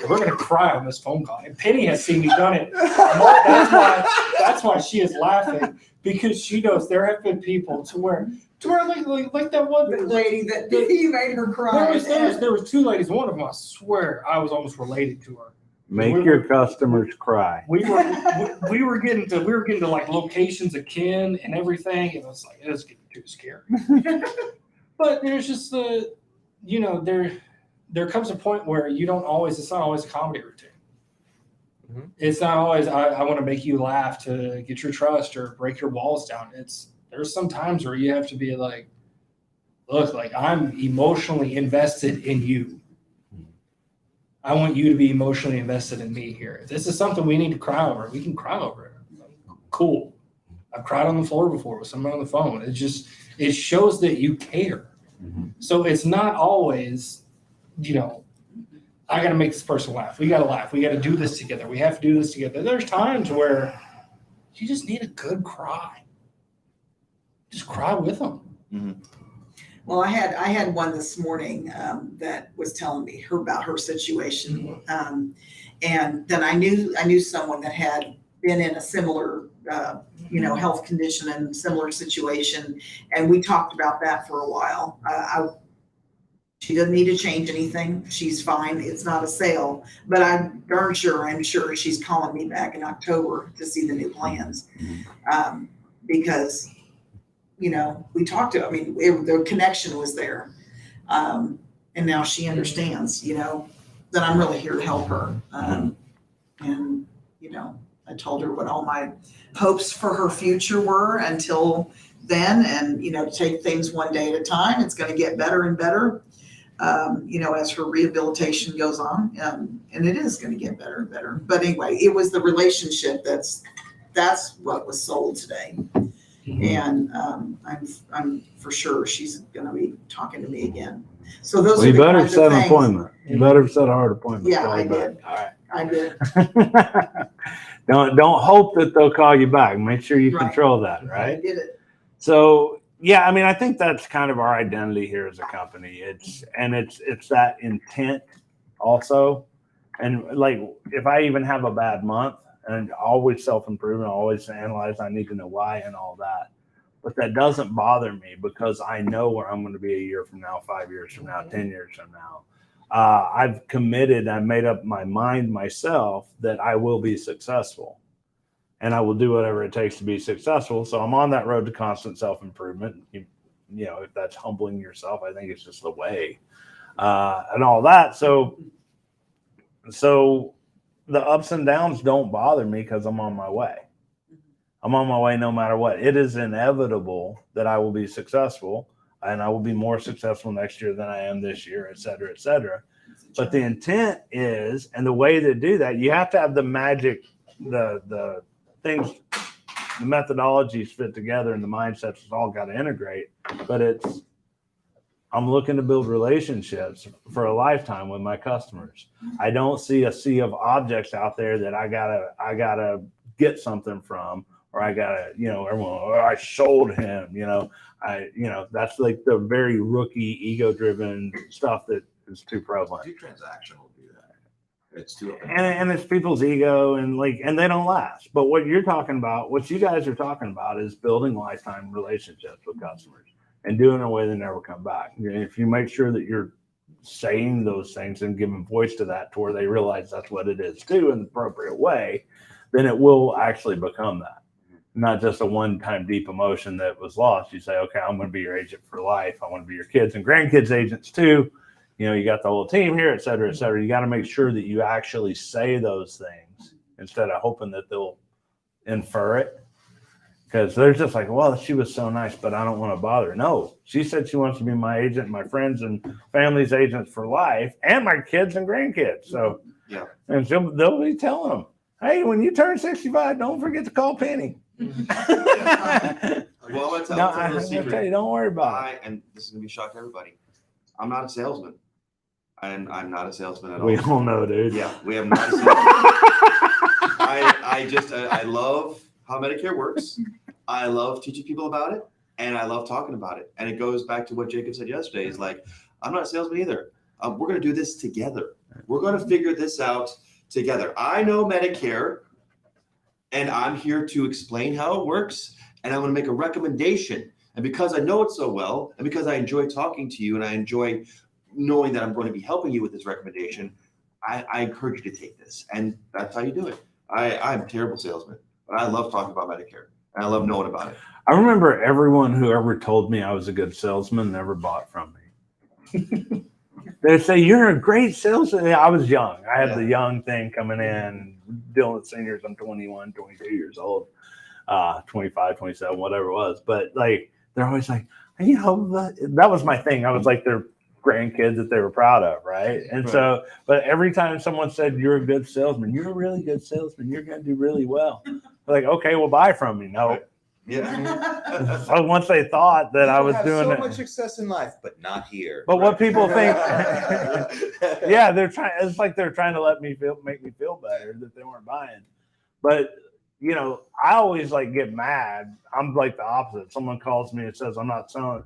We're going to cry on this phone call. And Penny has seen me done it. That's why she is laughing, because she knows there have been people to where like that one The lady that he made her cry. there was two ladies. One of them, I swear, I was almost related to her. Make your customers cry. We were getting to like locations of kin and everything, and it was like, it was getting too scary. But there's just there comes a point where it's not always a comedy routine. Mhm. It's not always I want to make you laugh to get your trust or break your walls down. There's some times where you have to be like, look, like I'm emotionally invested in you. I want you to be emotionally invested in me here. If this is something we need to cry over, we can cry over it. Cool. I've cried on the floor before with someone on the phone. It shows that you care. Mm-hmm. So it's not always, I got to make this person laugh. We got to laugh. We got to do this together. We have to do this together. There's times where you just need a good cry. Just cry with them. Mm-hmm. Well, I had one this morning that was telling me about her situation, and then I knew someone that had been in a similar health condition and similar situation, and we talked about that for a while. She doesn't need to change anything. She's fine. It's not a sale, but I'm sure she's calling me back in October to see the new plans, because. We talked to, the connection was there. And now she understands, that I'm really here to help her. And, I told her what all my hopes for her future were until then. And, to take things one day at a time. It's going to get better and better, as her rehabilitation goes on. And it is going to get better and better. But anyway, it was the relationship that's what was sold today. And I'm for sure she's going to be talking to me again. So those are you the better kinds of set an things. appointment. You better set a hard appointment. Yeah, Call I you back. did. All right. I did. Don't hope that they'll call you back. Make sure you Right. control that, I right? did it. So yeah, I think that's kind of our identity here as a company. It's that intent also. And like if I even have a bad month, and always self-improvement, always analyze, I need to know why and all that. But that doesn't bother me because I know where I'm going to be a year from now, 5 years from now, 10 years from now. I've committed, I made up my mind myself that I will be successful and I will do whatever it takes to be successful. So I'm on that road to constant self-improvement. You know, if that's humbling yourself, I think it's just the way, and all that. So the ups and downs don't bother me because I'm on my way. I'm on my way no matter what. It is inevitable that I will be successful and I will be more successful next year than I am this year, et cetera, et cetera. But the intent is, and the way to do that, you have to have the magic, the things, the methodologies fit together and the mindsets has all got to integrate. But I'm looking to build relationships for a lifetime with my customers. I don't see a sea of objects out there that I gotta get something from, or I gotta, everyone, or I sold him, that's like the very rookie ego-driven stuff that is too prevalent. Too transactional to do that. It's too And it's people's ego and they don't last. But what you guys are talking about is building lifetime relationships with customers and doing it in a way they never come back. If you make sure that you're saying those things and giving voice to that to where they realize that's what it is too in the appropriate way, then it will actually become that. Not just a one-time deep emotion that was lost. You say, okay, I'm going to be your agent for life. I want to be your kids and grandkids agents too. You got the whole team here, et cetera, et cetera. You got to make sure that you actually say those things instead of hoping that they'll infer it. Because they're just like, well, she was so nice, but I don't want to bother her. No, she said she wants to be my agent, my friends and family's agents for life, and my kids and grandkids. So, Yeah. And they'll be telling them, hey, when you turn 65, don't forget to call Penny. Well, I'm No, gonna I'm gonna tell you, don't worry about it. and this is gonna be a shock to everybody. I'm not a salesman. I'm not a salesman at all. We all know, dude. Yeah, we have not. I love how Medicare works. I love teaching people about it, and I love talking about it. And it goes back to what Jacob said yesterday. Is like, I'm not a salesman either. We're going to do this together. We're going to figure this out together. I know Medicare, and I'm here to explain how it works, and I'm going to make a recommendation. And because I know it so well, and because I enjoy talking to you, and I enjoy knowing that I'm going to be helping you with this recommendation, I encourage you to take this. And that's how you do it. I'm a terrible salesman, but I love talking about Medicare, and I love knowing about it. I remember everyone who ever told me I was a good salesman never bought from me. They say, you're a great salesman. I was young. I had the young thing coming in, dealing with seniors. I'm 21, 22 years old, 25, 27, whatever it was. But they're always like, that was my thing. I was like their grandkids that they were proud of, right? And so, but every time someone said, you're a good salesman, you're a really good salesman, you're going to do really well. Like, okay, well, buy from me. No. Yeah. So once they thought that I was doing so it. much success in life, but not here. But what people think, yeah, it's like they're trying to make me feel better that they weren't buying. But, I always get mad. I'm like the opposite. Someone calls me and says, I'm not going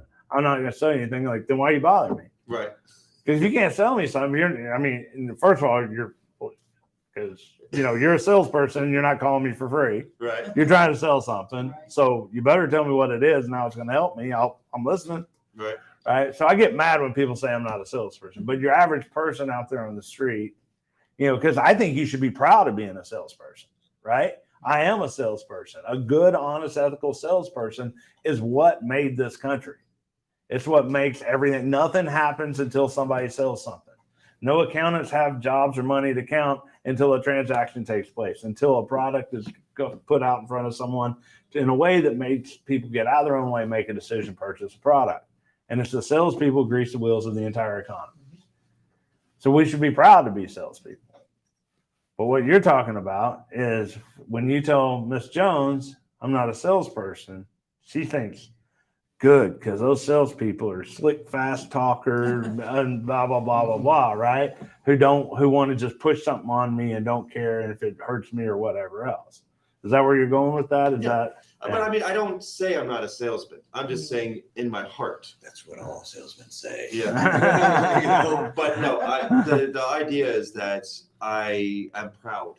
to sell you anything. Like, then why you bother me? Right. Because you can't sell me something. First of all, you're a salesperson and you're not calling me for free. Right. You're trying to sell something. So you better tell me what it is. Now it's going to help me. I'm listening. Right. Right. So I get mad when people say I'm not a salesperson, but your average person out there on the street, because I think you should be proud of being a salesperson. Right. I am a salesperson. A good, honest, ethical salesperson is what made this country. It's what makes everything. Nothing happens until somebody sells something. No accountants have jobs or money to count until a transaction takes place, until a product is put out in front of someone in a way that makes people get out of their own way, make a decision, purchase a product. And it's the salespeople grease the wheels of the entire economy. So we should be proud to be salespeople. But what you're talking about is when you tell Miss Jones, I'm not a salesperson, she thinks, good, because those salespeople are slick, fast talker, and blah, blah, blah, blah, blah, right? Who want to just push something on me and don't care if it hurts me or whatever else. Is that where you're going with that? Is that? But I don't say I'm not a salesman. I'm just saying in my heart. That's what all salesmen say. Yeah. But no, the idea is that I am proud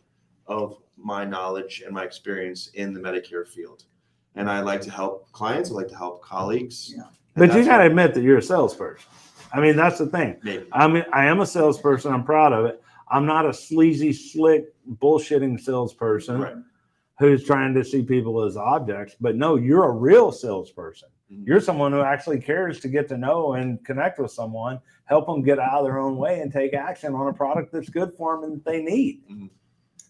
of my knowledge and my experience in the Medicare field. And I like to help clients. I like to help colleagues. Yeah. But you got to admit that you're a salesperson. I mean, that's the thing. Maybe. I am a salesperson. I'm proud of it. I'm not a sleazy, slick, bullshitting salesperson Right. who's trying to see people as objects. But no, you're a real salesperson. Mhm. You're someone who actually cares to get to know and connect with someone, help them get out of their own way and take action on a product that's good for them and that they need.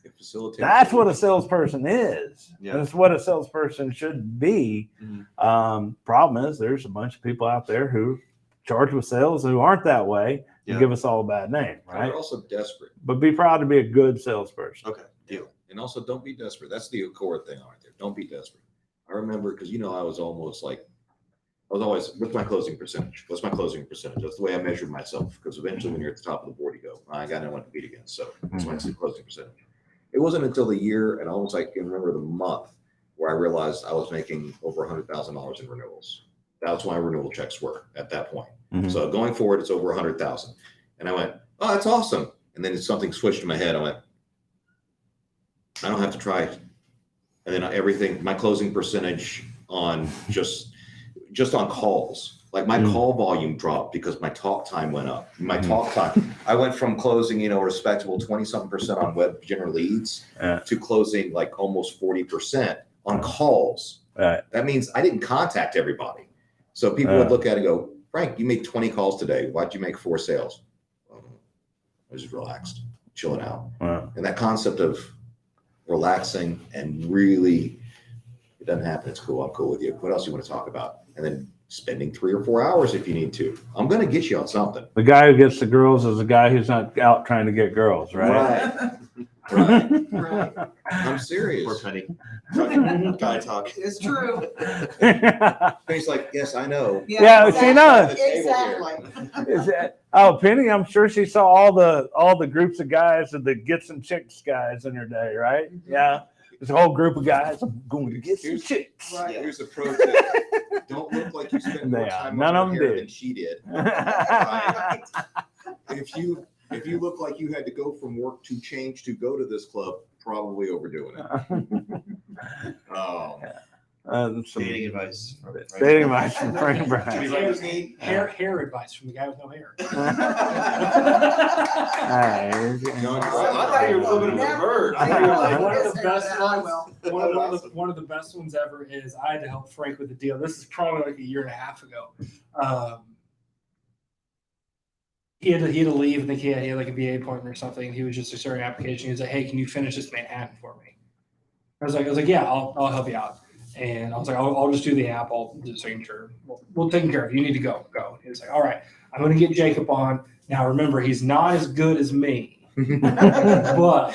It facilitates. That's what a salesperson is. Yeah. That's what a salesperson should be. Mhm. Problem is, there's a bunch of people out there who charge with sales who aren't that way and Yeah. give us all a bad name, They're right? also desperate. But be proud to be a good salesperson. Okay. Deal. And also, don't be desperate. That's the core thing right there. Don't be desperate. I remember because I was always what's my closing percentage? What's my closing percentage? That's the way I measured myself. Because eventually, when you're at the top of the board, you go, I got no one to compete against. So that's my closing percentage. It wasn't until the year, and almost I can remember the month where I realized I was making over $100,000 in renewals. That's what my renewal checks were at that point. Mhm. So going forward, it's over 100,000. And I went, oh, that's awesome. And then something switched in my head. I went, I don't have to try. And then everything, my closing percentage on just on calls, like my call volume dropped because my talk time went up. My talk time, I went from closing, a respectable 20-something% on web general leads to closing like almost 40% on calls. Right. That means I didn't contact everybody. So people would look at it and go, Frank, you made 20 calls today. Why'd you make 4 sales? I was just relaxed, chilling out. Wow. And that concept of relaxing and really, it doesn't happen. It's cool. I'm cool with you. What else you want to talk about? And then spending 3 or 4 hours if you need to. I'm going to get you on something. The guy who gets the girls is the guy who's not out trying to get girls, right? Right. Right. I'm serious. Poor Penny. Guy talk. It's true. He's like, yes, I know. Yeah, she knows. Exactly. Is that, Penny, I'm sure she saw all the groups of guys and the get some chicks guys in her day, right? Yeah. There's a whole group of guys. I'm going to get some chicks. Right. Here's the pro tip. Don't look like you spent more They are. time None on of her them hair did. than she did. If you look like you had to go from work to change to go to this club, probably overdoing it. Dating advice. Dating advice from Frank Brown. Hair advice from the guy with no hair. I thought you were flipping him a bird. One of the best I ones. will. One of the best ones ever is I had to help Frank with the deal. This is probably like a year and a half ago. He had to leave. I think he had like a BA appointment or something. He was just starting an application. He was like, "Hey, can you finish this Manhattan for me?" I was like, "Yeah, I'll help you out." And I was like, "I'll just do the app. I'll do the signature. We'll take care of it. You need to go." He was like, "All right, I'm going to get Jacob on." Now remember, he's not as good as me, but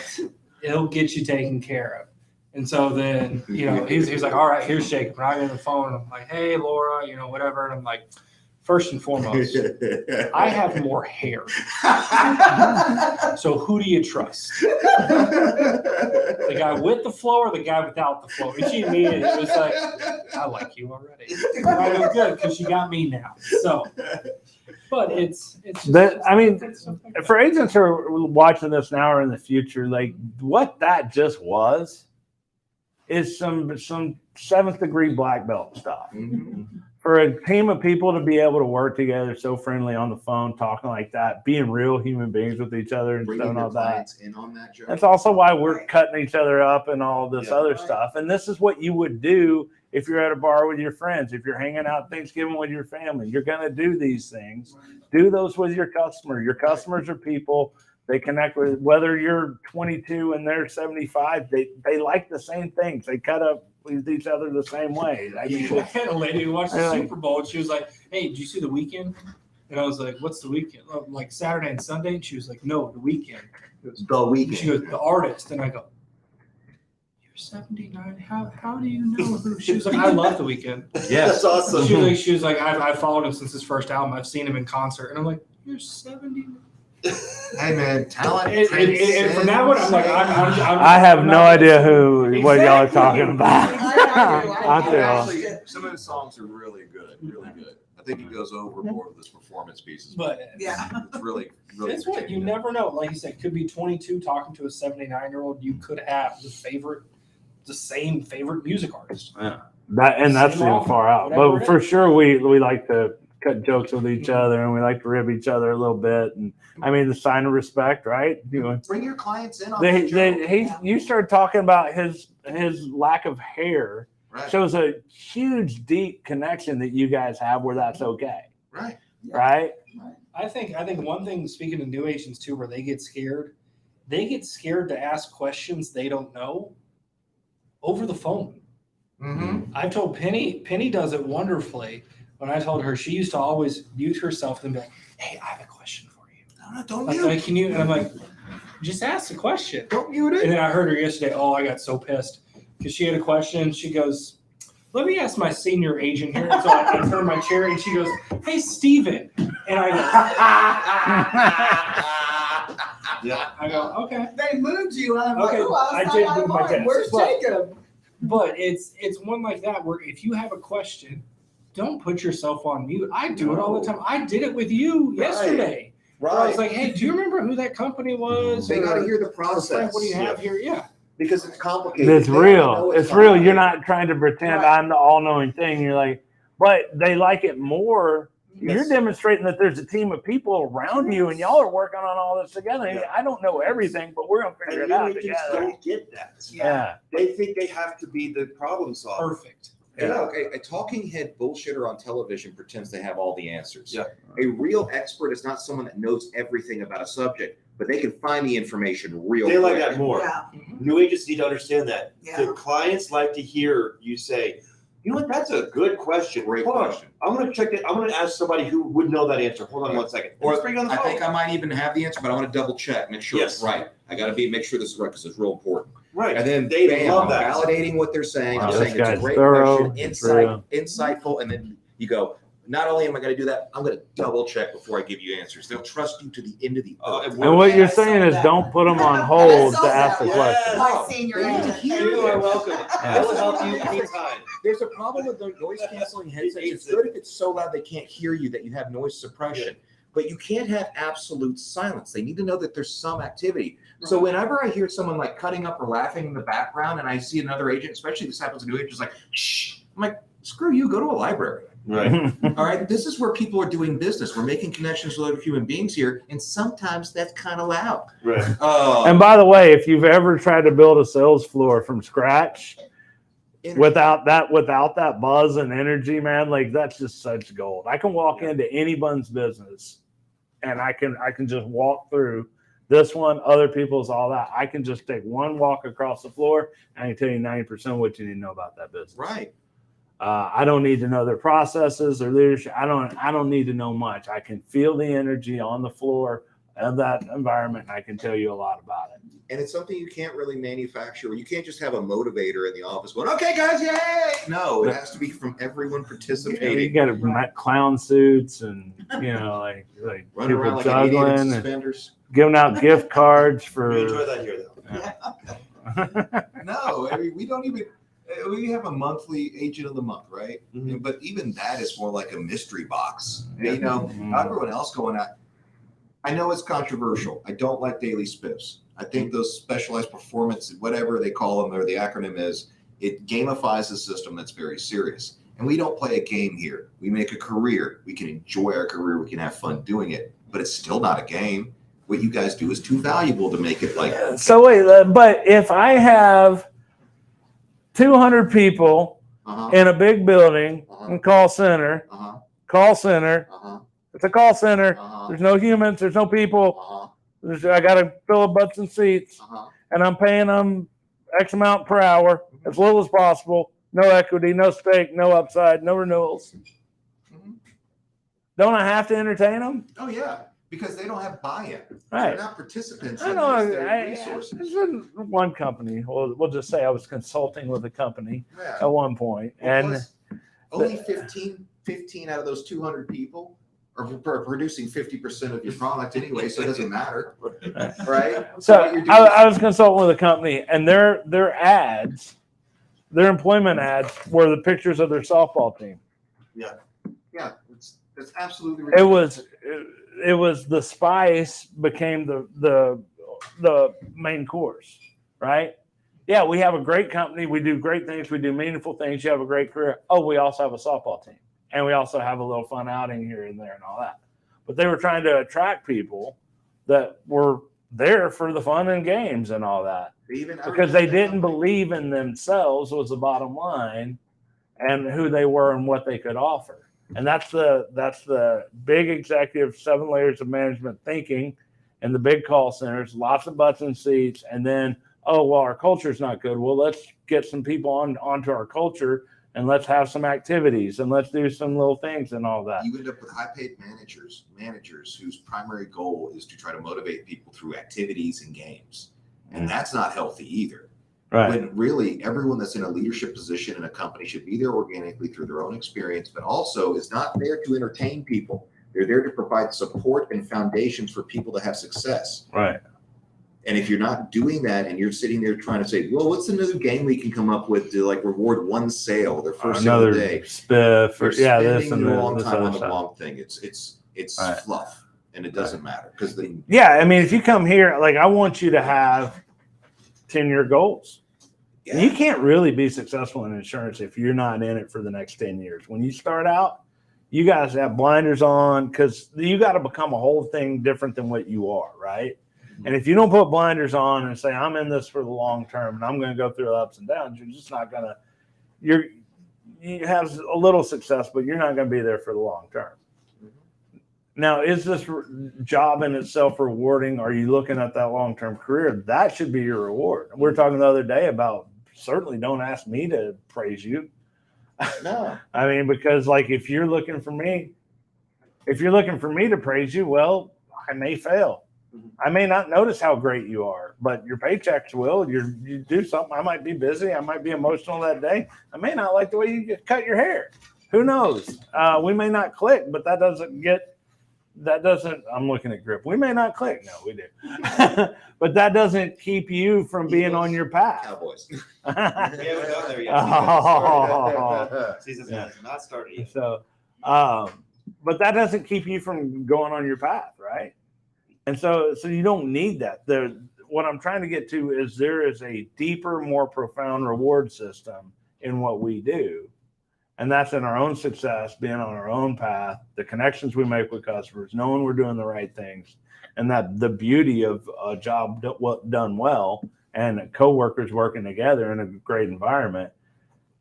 he'll get you taken care of. And so then, he's like, "All right, here's Jacob." And I'm on the phone and I'm like, "Hey, Laura, whatever." And I'm like, first and foremost, I have more hair. So who do you trust? The guy with the flow or the guy without the flow? And she immediately was like, I like you already. And I go, good, because you got me now. So, but it's That, I mean, for agents who are watching this now or in the future, like what that just was is some 7th degree black belt stuff. For a team of people to be able to work together so friendly on the phone, talking like that, being real human beings with each other and Bringing doing your all that. clients in on that journey. That's also why we're cutting each other up and all this Yeah. other stuff. And this is what you would do if you're at a bar with your friends, if you're hanging out Thanksgiving with your family. You're going to do these things. Do those with your customer. Your customers are people. They connect with, whether you're 22 and they're 75, they like the same things. They cut up with each other the same way. I mean, I had a lady who watched the I like- Super Bowl and she was like, "Hey, did you see the weekend?" And I was like, "What's the weekend?" "Oh, like Saturday and Sunday?" And she was like, "No, the weekend." The She weekend. goes, "The artist." And I go, "You're 79. How do you know who?" She was like, "I love the weekend." Yes. That's awesome. She was like, I've followed him since his first album. I've seen him in concert. And I'm like, "You're 70." Hey man, talent. And from that one, I'm like, I have no idea what y'all are talking about. I do. Actually, some of the songs are really good, really good. I think it goes over more of this performance pieces. But Yeah. It's really, really. it's what you never know. Like you said, could be 22 talking to a 79-year-old. You could have the same favorite music artist. That's Same even album, far out. whatever But it for is. sure, we like to cut jokes with each other, and we like to rib each other a little bit. And I mean, the sign of respect, right? Bring your clients in on that joke. You started talking about his lack of hair. Right. Shows a huge, deep connection that you guys have where that's okay. Right. Right. I think one thing, speaking of new agents too, where they get scared to ask questions they don't know over the phone. Mm-hmm. I've told Penny does it wonderfully. When I told her, she used to always mute herself and be like, "Hey, I have a question for you." No, don't Like, mute. can you? And I'm like, just ask the question. Don't mute And it. then I heard her yesterday. Oh, I got so pissed because she had a question. She goes, "Let me ask my senior agent here." And so I turned my chair and she goes, "Hey, Steven." And I go, "Okay." They moved you. And I'm Okay, like, oh, I did move my mine. desk. Where's But- Jacob? But it's one like that where if you have a question, don't put yourself on mute. I do it all the time. I did it with you yesterday. Where I was like, "Hey, do you remember who that company was?" They got to hear the Or, process. "Frank, what do you have here?" Yeah. Because it's complicated. It's They don't real. know It's real. You're complicated. not trying to pretend Right. I'm the all-knowing thing. You're like, but they like it more. You're Yes. demonstrating that there's a team of people around you, and y'all are working on all this together. Yeah. I don't know everything, but we're gonna figure And it new out agents together. don't get that. Yeah. They think they have to be the problem solver. Perfect. Hey, look, a talking head bullshitter on television pretends they have all the answers. Yeah. A real expert is not someone that knows everything about a subject, but they can find the information real They like quick. that more. Yeah. New agents need to understand that. Yeah. The clients like to hear you say, "You know what? That's a good question. Great Hold on. question. I'm going to check it. I'm going to ask somebody who would know that answer. Hold on 1 second. Or Let's bring it on the I phone." think I might even have the answer, but I want to double check, make sure it's Yes. right. I got to make sure this is right because it's real important. Right. And then They bam, love I'm that. validating what they're saying. Wow, I'm this saying it's a guy's great thorough. question, It's insightful, and then you go, not only am I going to do that, I'm going to double check before I give you ansers. They'll trust you to the end of the earth. it And what works. you're I saying saw is that. don't put them on I hold saw to ask the that. question. My senior Yeah. agent. You are welcome. Yeah. We'll help you anytime. There's a problem with the noise canceling headsets. It's good if it's so loud they can't hear you that you have noise suppression, but you can't have absolute silence. They need to know that there's some activity. So whenever I hear someone like cutting up or laughing in the background, and I see another agent, especially this happens to new agents, like shh, I'm like, screw you, go to a library. Right. All right, this is where people are doing business. We're making connections with other human beings here, and sometimes that's kind of loud. Right. And by the way, if you've ever tried to build a sales floor from scratch without that buzz and energy, man, like that's just such gold. I can walk into anyone's business and I can just walk through this one, other people's, all that. I can just take one walk across the floor and I can tell you 90% of what you need to know about that business. Right. I don't need to know their processes or leadership. I don't need to know much. I can feel the energy on the floor of that environment, and I can tell you a lot about it. And it's something you can't really manufacture. You can't just have a motivator in the office going, okay, guys, yay! No, it has to be from everyone You participating. got clown suits and like Run people around like an idiot in juggling and suspenders. giving out gift cards We enjoy for. that here, though. No, I mean, we don't even. We have a monthly agent of the month, right? Mhm. But even that is more like a mystery box. You know, everyone else going out. I know it's controversial. I don't like daily spiffs. I think those specialized performance, whatever they call them or the acronym is, it gamifies the system that's very serious. And we don't play a game here. We make a career. We can enjoy our career. We can have fun doing it, but it's still not a game. What you guys do is too valuable to make it like. So wait, but if I have 200 people Uh-huh, in a big building Uh-huh. and call center, uh-huh, it's a call center. uh-huh, There's no humans. There's no people. uh-huh, I got to fill up butts and seats, uh-huh. and I'm paying them X amount per hour, as little as possible. No equity, no stake, no upside, no renewals. Mhm. Don't I have to entertain them? Oh, yeah, because they don't have buy-in. Right. They're not participants I in know. this, they're I resources. was in one company. We'll just say I was consulting with a company Yeah. at one point, Well, and plus, only 15 out of those 200 people are producing 50% of your product anyway, so it doesn't matter, right? so what you're doing I was consulting with a company, and their ads, their employment ads, were the pictures of their softball team. yeah, it's absolutely It ridiculous. was the spice became the main course, right? Yeah, we have a great company. We do great things. We do meaningful things. You have a great career. Oh, we also have a softball team. and we also have a little fun outing here and there and all that. But they were trying to attract people that were there for the fun and games and all that, Even because they didn't believe in themselves was the bottom line, and who they were and what they could offer. And that's the big executive 7 layers of management thinking, and the big call centers, lots of butts and seats, and then, oh, well, our culture's not good. Well, let's get some people onto our culture, and let's have some activities, and let's do some little things and all that. You end up with high-paid managers whose primary goal is to try to motivate people through activities and games, and that's not healthy either. Right. When really everyone that's in a leadership position in a company should be there organically through their own experience, but also is not there to entertain people. They're there to provide support and foundations for people to have success. Right. And if you're not doing that and you're sitting there trying to say, well, what's another game we can come up with to like reward one sale, their first sale Another of the day? spiff, or You're this spending and a long this time other on the stuff. wrong thing. It's Right. fluff, and it doesn't matter because the Yeah, I mean, if you come here, like I want you to have 10-year goals. And you can't really be successful in insurance if you're not in it for the next 10 years. When you start out, you guys have blinders on because you got to become a whole thing different than what you are, right? And if you don't put blinders on and say, I'm in this for the long term and I'm going to go through the ups and downs, you're just not going to, you have a little success, but you're not going to be there for the long term. Now, is this job in itself rewarding? Are you looking at that long-term career? That should be your reward. We were talking the other day about, certainly don't ask me to praise you. no. I mean, because like if you're looking for me to praise you, well, I may fail. I may not notice how great you are, but your paychecks will. You do something. I might be busy. I might be emotional that day. I may not like the way you cut your hair. Who knows? We may not click, but that doesn't, I'm looking at Grip. We may not click. No, we do. But that doesn't keep you from being on your path. Cowboys. We haven't gone there yet. Oh. Season has not started yet. So, but that doesn't keep you from going on your path, right? And so you don't need that. What I'm trying to get to is there is a deeper, more profound reward system in what we do. And that's in our own success, being on our own path, the connections we make with customers, knowing we're doing the right things, and that the beauty of a job done well and coworkers working together in a great environment,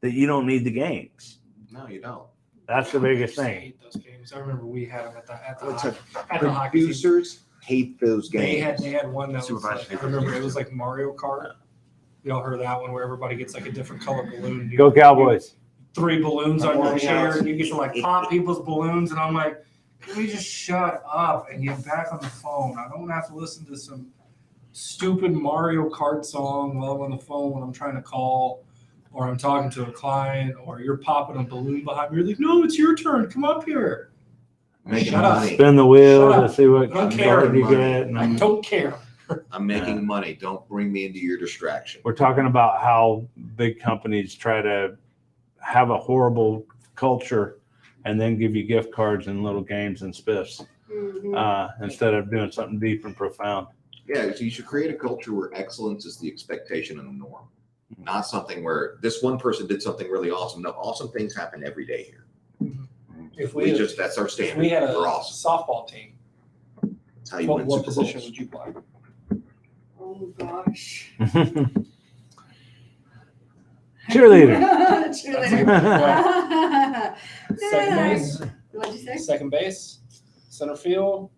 that you don't need the games. No, you don't. That's the biggest I thing. hate those games. I remember we had them at the What's hockey, a- at the hockey team. Producers hate those They games. had one that was Supervisors like, hate I remember those it was games, like Mario Kart. Y'all heard of that one where everybody gets like a different color balloon. You Go Cowboys. 3 balloons on your Orange chair house. and you get to like pop people's balloons, and I'm like, can we just shut up and get back on the phone? I don't have to listen to some stupid Mario Kart song while I'm on the phone when I'm trying to call, or I'm talking to a client, or you're popping a balloon behind me. You're like, no, it's your turn. Come up here. Making Shut up. money. Spin the wheel Shut to up. see what I don't care. card you get. I And don't care. I'm making money. Don't bring me into your distraction. we're talking about how big companies try to have a horrible culture and then give you gift cards and little games and spiffs instead of doing something deep and profound. Yeah, so you should create a culture where excellence is the expectation and the norm, not something where this one person did something really awesome. No, awesome things happen every day here. If We just that's our if standard we had a for awesome. softball team, That's how you what win Super position Bowls. would you play? Oh gosh. Cheerleader. Cheerleader. Second base, What'd you say? second base, center field.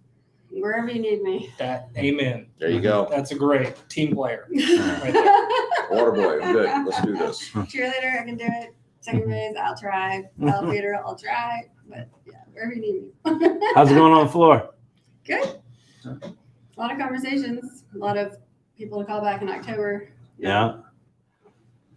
Wherever you need me. That amen. There you go. That's a great team player. Right there. Water boy, I'm good. Let's do this. Cheerleader, I can do it. Second base, I'll try. Elevator, I'll try. But yeah, wherever you need me. How's it going on the floor? Good. A lot of conversations. A lot of people to call back in October. Yeah.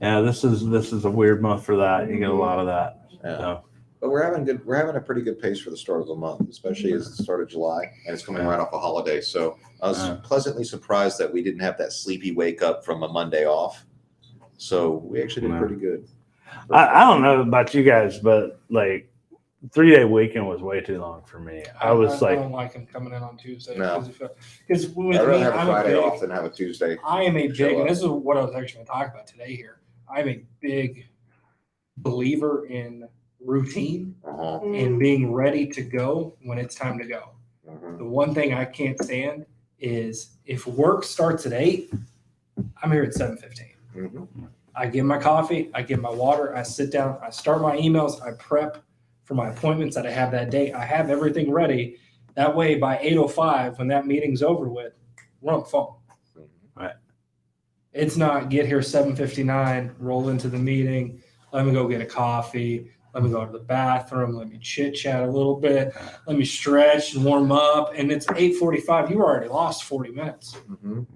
Yeah, this is a weird month for that. You get a lot of that. Yeah. So, But we're having a pretty good pace for the start of the month, especially as the start of July. And it's coming right off a holiday. So I was pleasantly surprised that we didn't have that sleepy wake up from a Monday off. So we actually did No. pretty good. I don't know about you guys, but like 3-day weekend was way too long for me. I was I like, don't like him coming in on Tuesday. No. Because I'd with rather me, have a I'm a Friday big, off than have a Tuesday. I am a Show big, and up. this is what I was actually going to talk about today here. I'm a big believer in routine Uh-huh. and being ready to go when it's time to go. Mhm. The one thing I can't stand is if work starts at 8, I'm here at 7:15. Mhm. I get my coffee, I get my water, I sit down, I start my emails, I prep for my appointments that I have that day. I have everything ready. That way by 8:05, when that meeting's over with, we're on the phone. Right. It's not get here 7:59, roll into the meeting, let me go get a coffee, let me go to the bathroom, let me chit chat a little bit, let me stretch and warm up, and it's 8:45. You already lost 40 minutes. Mhm.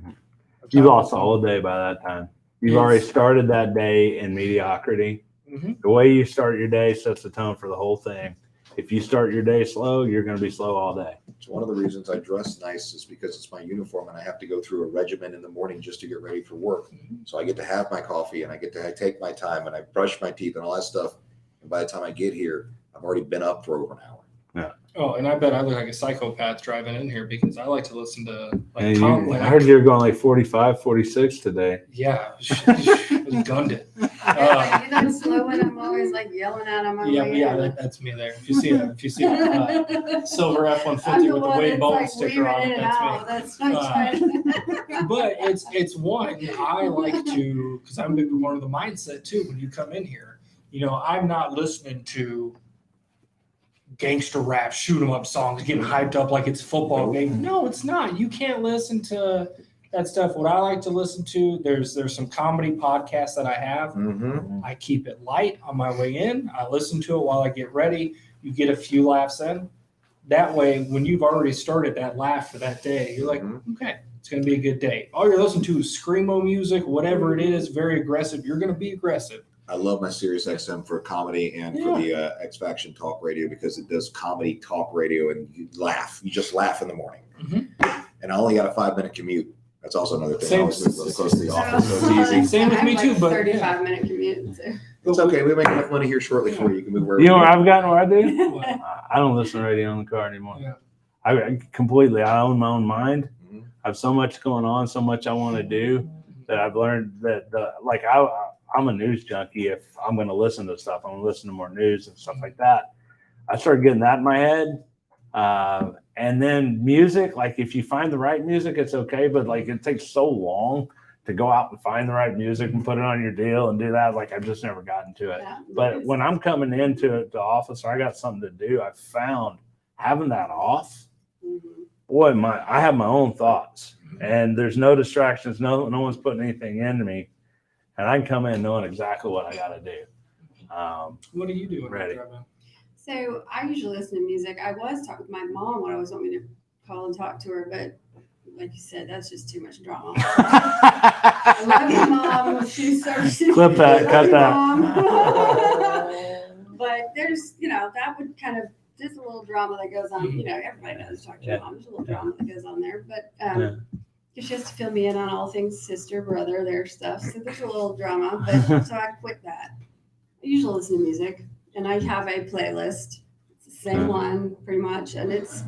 You lost all day by that time. You've Yes. already started that day in mediocrity. Mhm. The way you start your day sets the tone for the whole thing. If you start your day slow, you're going to be slow all day. It's one of the reasons I dress nice is because it's my uniform and I have to go through a regimen in the morning just to get ready for work. So I get to have my coffee and I get to take my time and I brush my teeth and all that stuff. And by the time I get here, I've already been up for over an hour. Oh, and I bet I look like a psychopath driving in here because I like to listen to like And Tom. I heard you were going like 45, 46 today. Yeah, really gunned it. Like, you know, slow when I'm always like yelling at him. That's me there. If you see a silver F-150 with the Wade Bowman sticker on it, that's me. That's not But it's one I like to, because I'm a big one of the mindset too. When you come in here, you know, I'm not listening to gangster rap, shoot 'em up songs, getting hyped up like it's a football game. No, it's not. You can't listen to that stuff. What I like to listen to, there's some comedy podcasts that I have. Mm-hmm. I keep it light on my way in. I listen to it while I get ready. You get a few laughs in. That way, when you've already started that laugh for that day, you're like, okay, it's going to be a good day. All you're listening to is screamo music, whatever it is, very aggressive. You're going to be aggressive. I love my Sirius XM for comedy and for the X Faction talk radio because it does comedy talk radio and you laugh. You just laugh in the morning. Mm-hmm. And I only got a 5-minute commute. That's also another thing. Same. I always live really close to the office, so it's easy. Same with me too, but 35-minute commute. So. It's okay. We make enough money here shortly for you. You can move wherever You know where want. I've gotten where I do? I don't listen to radio in the car anymore. Yeah. I completely, I own my own mind. Mhm. I have so much going on, so much I want to do that I've learned that I'm a news junkie. If I'm going to listen to stuff, I'm going to listen to more news and stuff like that. I started getting that in my head. And then music, like if you find the right music, it's okay. But like it takes so long to go out and find the right music and put it on your deal and do that. Like I've just never gotten to it. Yeah. But when I'm coming into the office or I got something to do, I've found having that off, boy, I have my own thoughts and there's no distractions. No one's putting anything into me. And I can come in knowing exactly what I got to do. what are you doing? Ready. So I usually listen to music. I was talking with my mom when I was wanting me to call and talk to her, but like you said, that's just too much drama. I love your mom. She's so Clip that, cut that. But there's, that would kind of just a little drama that goes on. Everybody knows talk to your mom. There's a little drama that goes on there, but she has to fill me in on all things sister, brother, their stuff. So there's a little drama, but so I quit that. I usually listen to music. And I have a playlist. It's the same one, pretty much, and it's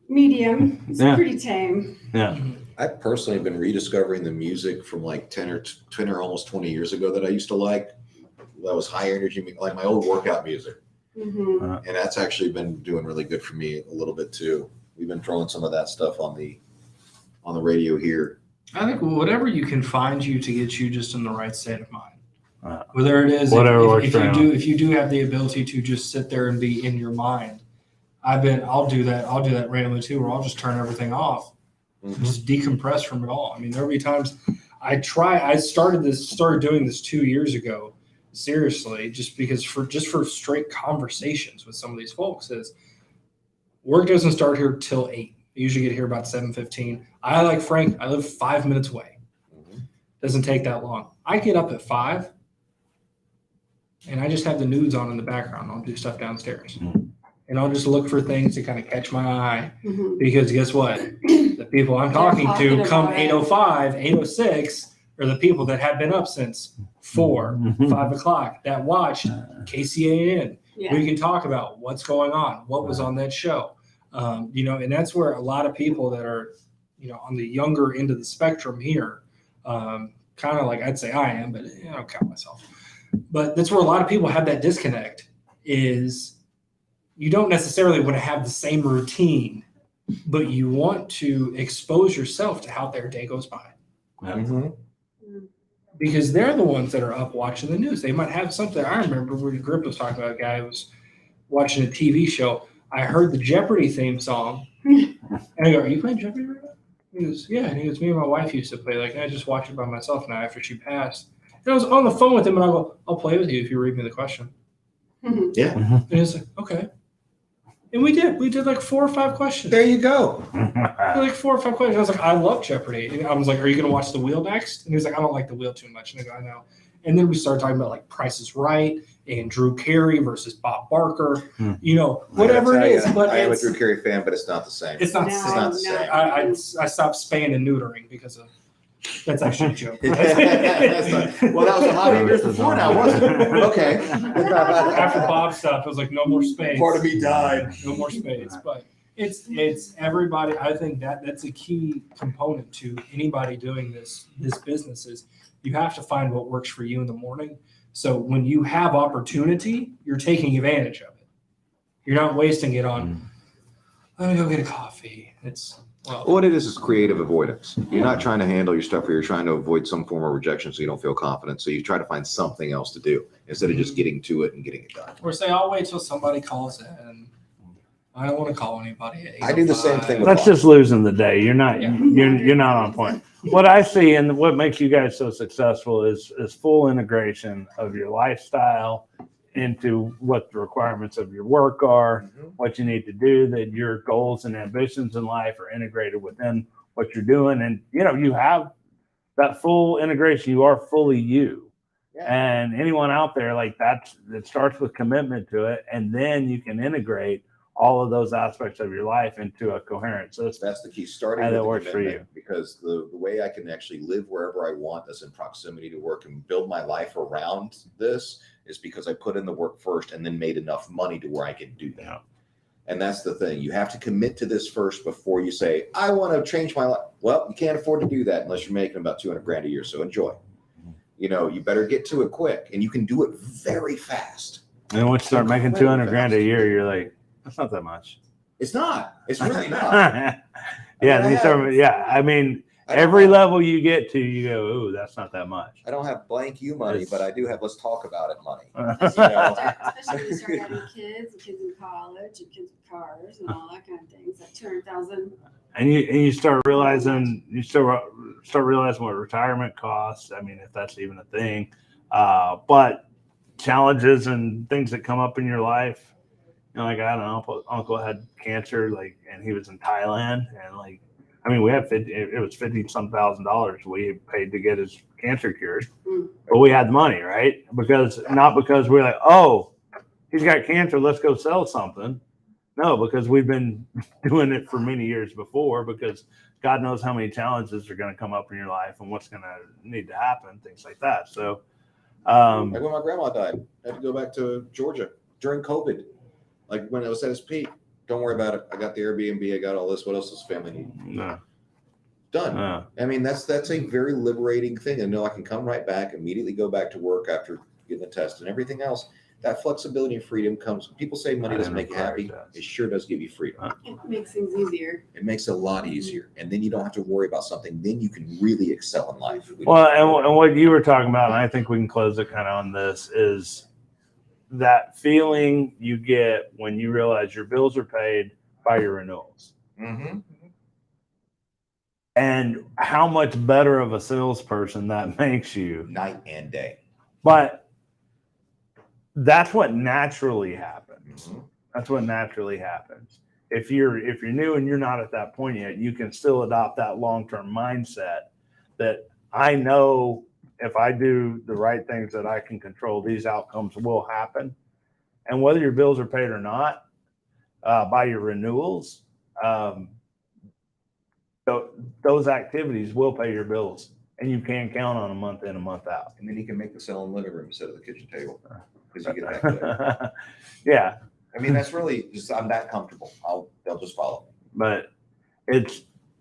medium. It's pretty tame. Yeah. I've personally been rediscovering the music from like 10 or almost 20 years ago that I used to like. That was high energy, like my old workout music. Mm-hmm. And that's actually been doing really good for me a little bit too. We've been throwing some of that stuff on the radio here. I think whatever you can find you to get you just in the right state of mind. Whether it is if you do have the ability to just sit there and be in your mind, I'll do that randomly too, where I'll just turn everything off, just decompress from it all. I mean, there'll be times I started doing this 2 years ago, seriously, just for straight conversations with some of these folks. Is work doesn't start here till 8. I usually get here about 7:15. I like Frank. I live 5 minutes away. Doesn't take that long. I get up at 5. And I just have the nudes on in the background. I'll do stuff downstairs. And I'll just look for things to kind of catch my eye. Because guess what? The people I'm talking to come 8:05, 8:06 are the people that have been up since 4, 5 o'clock that watched KCAN. Yeah. We can talk about what's going on, what was on that show. And that's where a lot of people that are, on the younger end of the spectrum here, kind of like I'd say I am, but I don't count myself. But that's where a lot of people have that disconnect is you don't necessarily want to have the same routine, but you want to expose yourself to how their day goes by. Mhm. Because they're the ones that are up watching the news. They might have something. I remember when Grip was talking about a guy who was watching a TV show. I heard the Jeopardy theme song. And I go, are you playing Jeopardy right now? He goes, yeah. And he goes, me and my wife used to play. Like, I just watch it by myself now after she passed. And I was on the phone with him, and I go, I'll play with you if you read me the question. Yeah. And he's like, okay. And we did. We did like 4 or 5 questions. There you go. Like 4 or 5 questions. I was like, I love Jeopardy. And I was like, are you going to watch The Wheel next? And he was like, I don't like The Wheel too much. And I go, I know. And then we started talking about like Price is Right and Drew Carey versus Bob Barker, you know, whatever it is. But I am a it's, Drew Carey fan, but it's not the same. it's not the No, same. not the same. I stopped spaying and neutering because of that's actually a joke. Well, that was a hobby years before now, wasn't it? Okay. After Bob stuff, it was like no more space. Part of me died. No more space. But it's everybody. I think that's a key component to anybody doing this business is you have to find what works for you in the morning. So when you have opportunity, you're taking advantage of it. You're not wasting it on, let me go get a coffee. It's What it is creative avoidance. You're not trying to handle your stuff, or you're trying to avoid some form of rejection so you don't feel confident. So you try to find something else to do instead of just getting to it and getting it done. or say, I'll wait till somebody calls in. I don't want to call anybody at I do the same 8:05. thing with That's just losing the day. You're not Yeah. you're not on point. What I see and what makes you guys so successful is full integration of your lifestyle into what the requirements of your work are, what you need to do, that your goals and ambitions in life are integrated within what you're doing. And you know, you have that full integration. You are fully you. And anyone out there like that, it starts with commitment to it, and then you can integrate all of those aspects of your life into a coherent system. That's the key. Starting And with that the works for commitment, you. because the way I can actually live wherever I want that's in proximity to work and build my life around this is because I put in the work first and then made enough money to where I can do that. Yeah. And that's the thing. You have to commit to this first before you say, I want to change my life. Well, you can't afford to do that unless you're making about 200 grand a year. So enjoy. You know, you better get to it quick, and you can do it very fast. And once you start making 200 grand a year, you're like, that's not that much. It's not. It's really not. Yeah, then you start, yeah. I mean, every level you get to, you go, ooh, that's not that much. I don't have blank you money, but I do have let's talk about it money. Especially when you start having kids in college, and kids with cars, and all that kind of things. That 200,000. And you start realizing start realizing what retirement costs. I mean, if that's even a thing. But challenges and things that come up in your life. You know, like I don't know, Uncle had cancer, like, and he was in Thailand, and like, I mean, we had it was $50-some thousand we paid to get his cancer cured, but we had the money, right? Not because we're like, oh, he's got cancer, let's go sell something. No, because we've been doing it for many years before, because God knows how many challenges are going to come up in your life and what's going to need to happen, things like that. So, like when my grandma died, I had to go back to Georgia during COVID. Like when it was at its peak, don't worry about it. I got the Airbnb. I got all this. What else does family need? no. Done. I mean, that's a very liberating thing. And know I can come right back, immediately go back to work after getting the test and everything else. That flexibility and freedom comes. People say money doesn't make you happy. It sure does give you freedom. It makes things easier. It makes it a lot easier. And then you don't have to worry about something. Then you can really excel in life. Well, and what you were talking about, and I think we can close it kind of on this, is that feeling you get when you realize your bills are paid by your renewals. Mm-hmm. And how much better of a salesperson that makes you. Night and day. But that's what naturally happens. Mm-hmm. That's what naturally happens. If you're new and you're not at that point yet, you can still adopt that long-term mindset that I know if I do the right things that I can control, these outcomes will happen. And whether your bills are paid or not, by your renewals, those activities will pay your bills, and you can count on a month in, a month out. And then you can make the sale in the living room instead of the kitchen table because you get that. Yeah. I mean, that's really just, I'm that comfortable. They'll just follow. But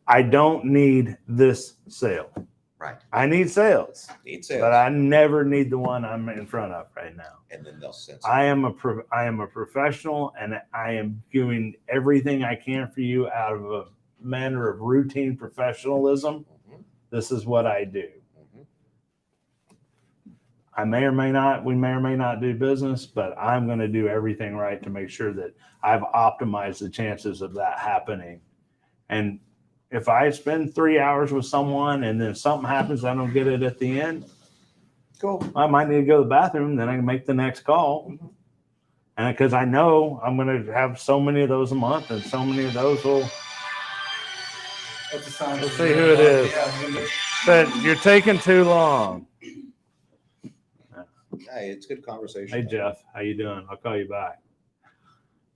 I don't need this sale. Right. I need sales, Need sales. but I never need the one I'm in front of right now. And then they'll sense. I am a professional, and I am doing everything I can for you out of a manner of routine professionalism. Mhm. This is what I do. Mhm. We may or may not do business, but I'm going to do everything right to make sure that I've optimized the chances of that happening. And if I spend 3 hours with someone and then something happens, I don't get it at the end, Cool. I might need to go to the bathroom, then I can make the next call. And because I know I'm going to have so many of those a month, and so many of those will. That's a sign. Let's see who it is. But you're taking too long. Hey, it's good conversation. Hey Jeff, how you doing? I'll call you back.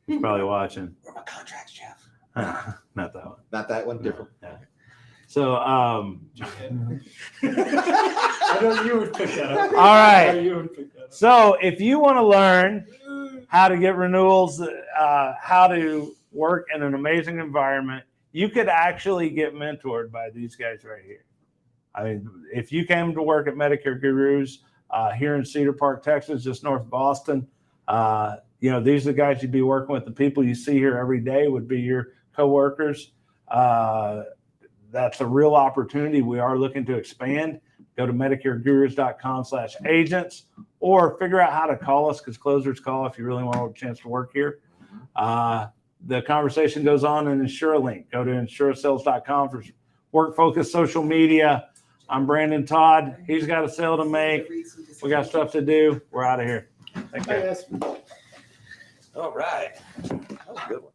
He's probably watching. Where are my contracts, Jeff? Not that one. Not that one. Different. Yeah. So I know you would pick that up. All right. I know you would pick that up. So if you want to learn how to get renewals, how to work in an amazing environment, you could actually get mentored by these guys right here. I mean, if you came to work at Medicare Gurus here in Cedar Park, Texas, just north of Boston, these are the guys you'd be working with. The people you see here every day would be your coworkers. That's a real opportunity. We are looking to expand. Go to MedicareGurus.com/agents, or figure out how to call us, because closers call if you really want a chance to work here. The conversation goes on in InsureLink. Go to InsureSales.com for work-focused social media. I'm Brandon Todd. He's got a sale to make. We got stuff to do. We're out of here. Take care. All right. That was a good one.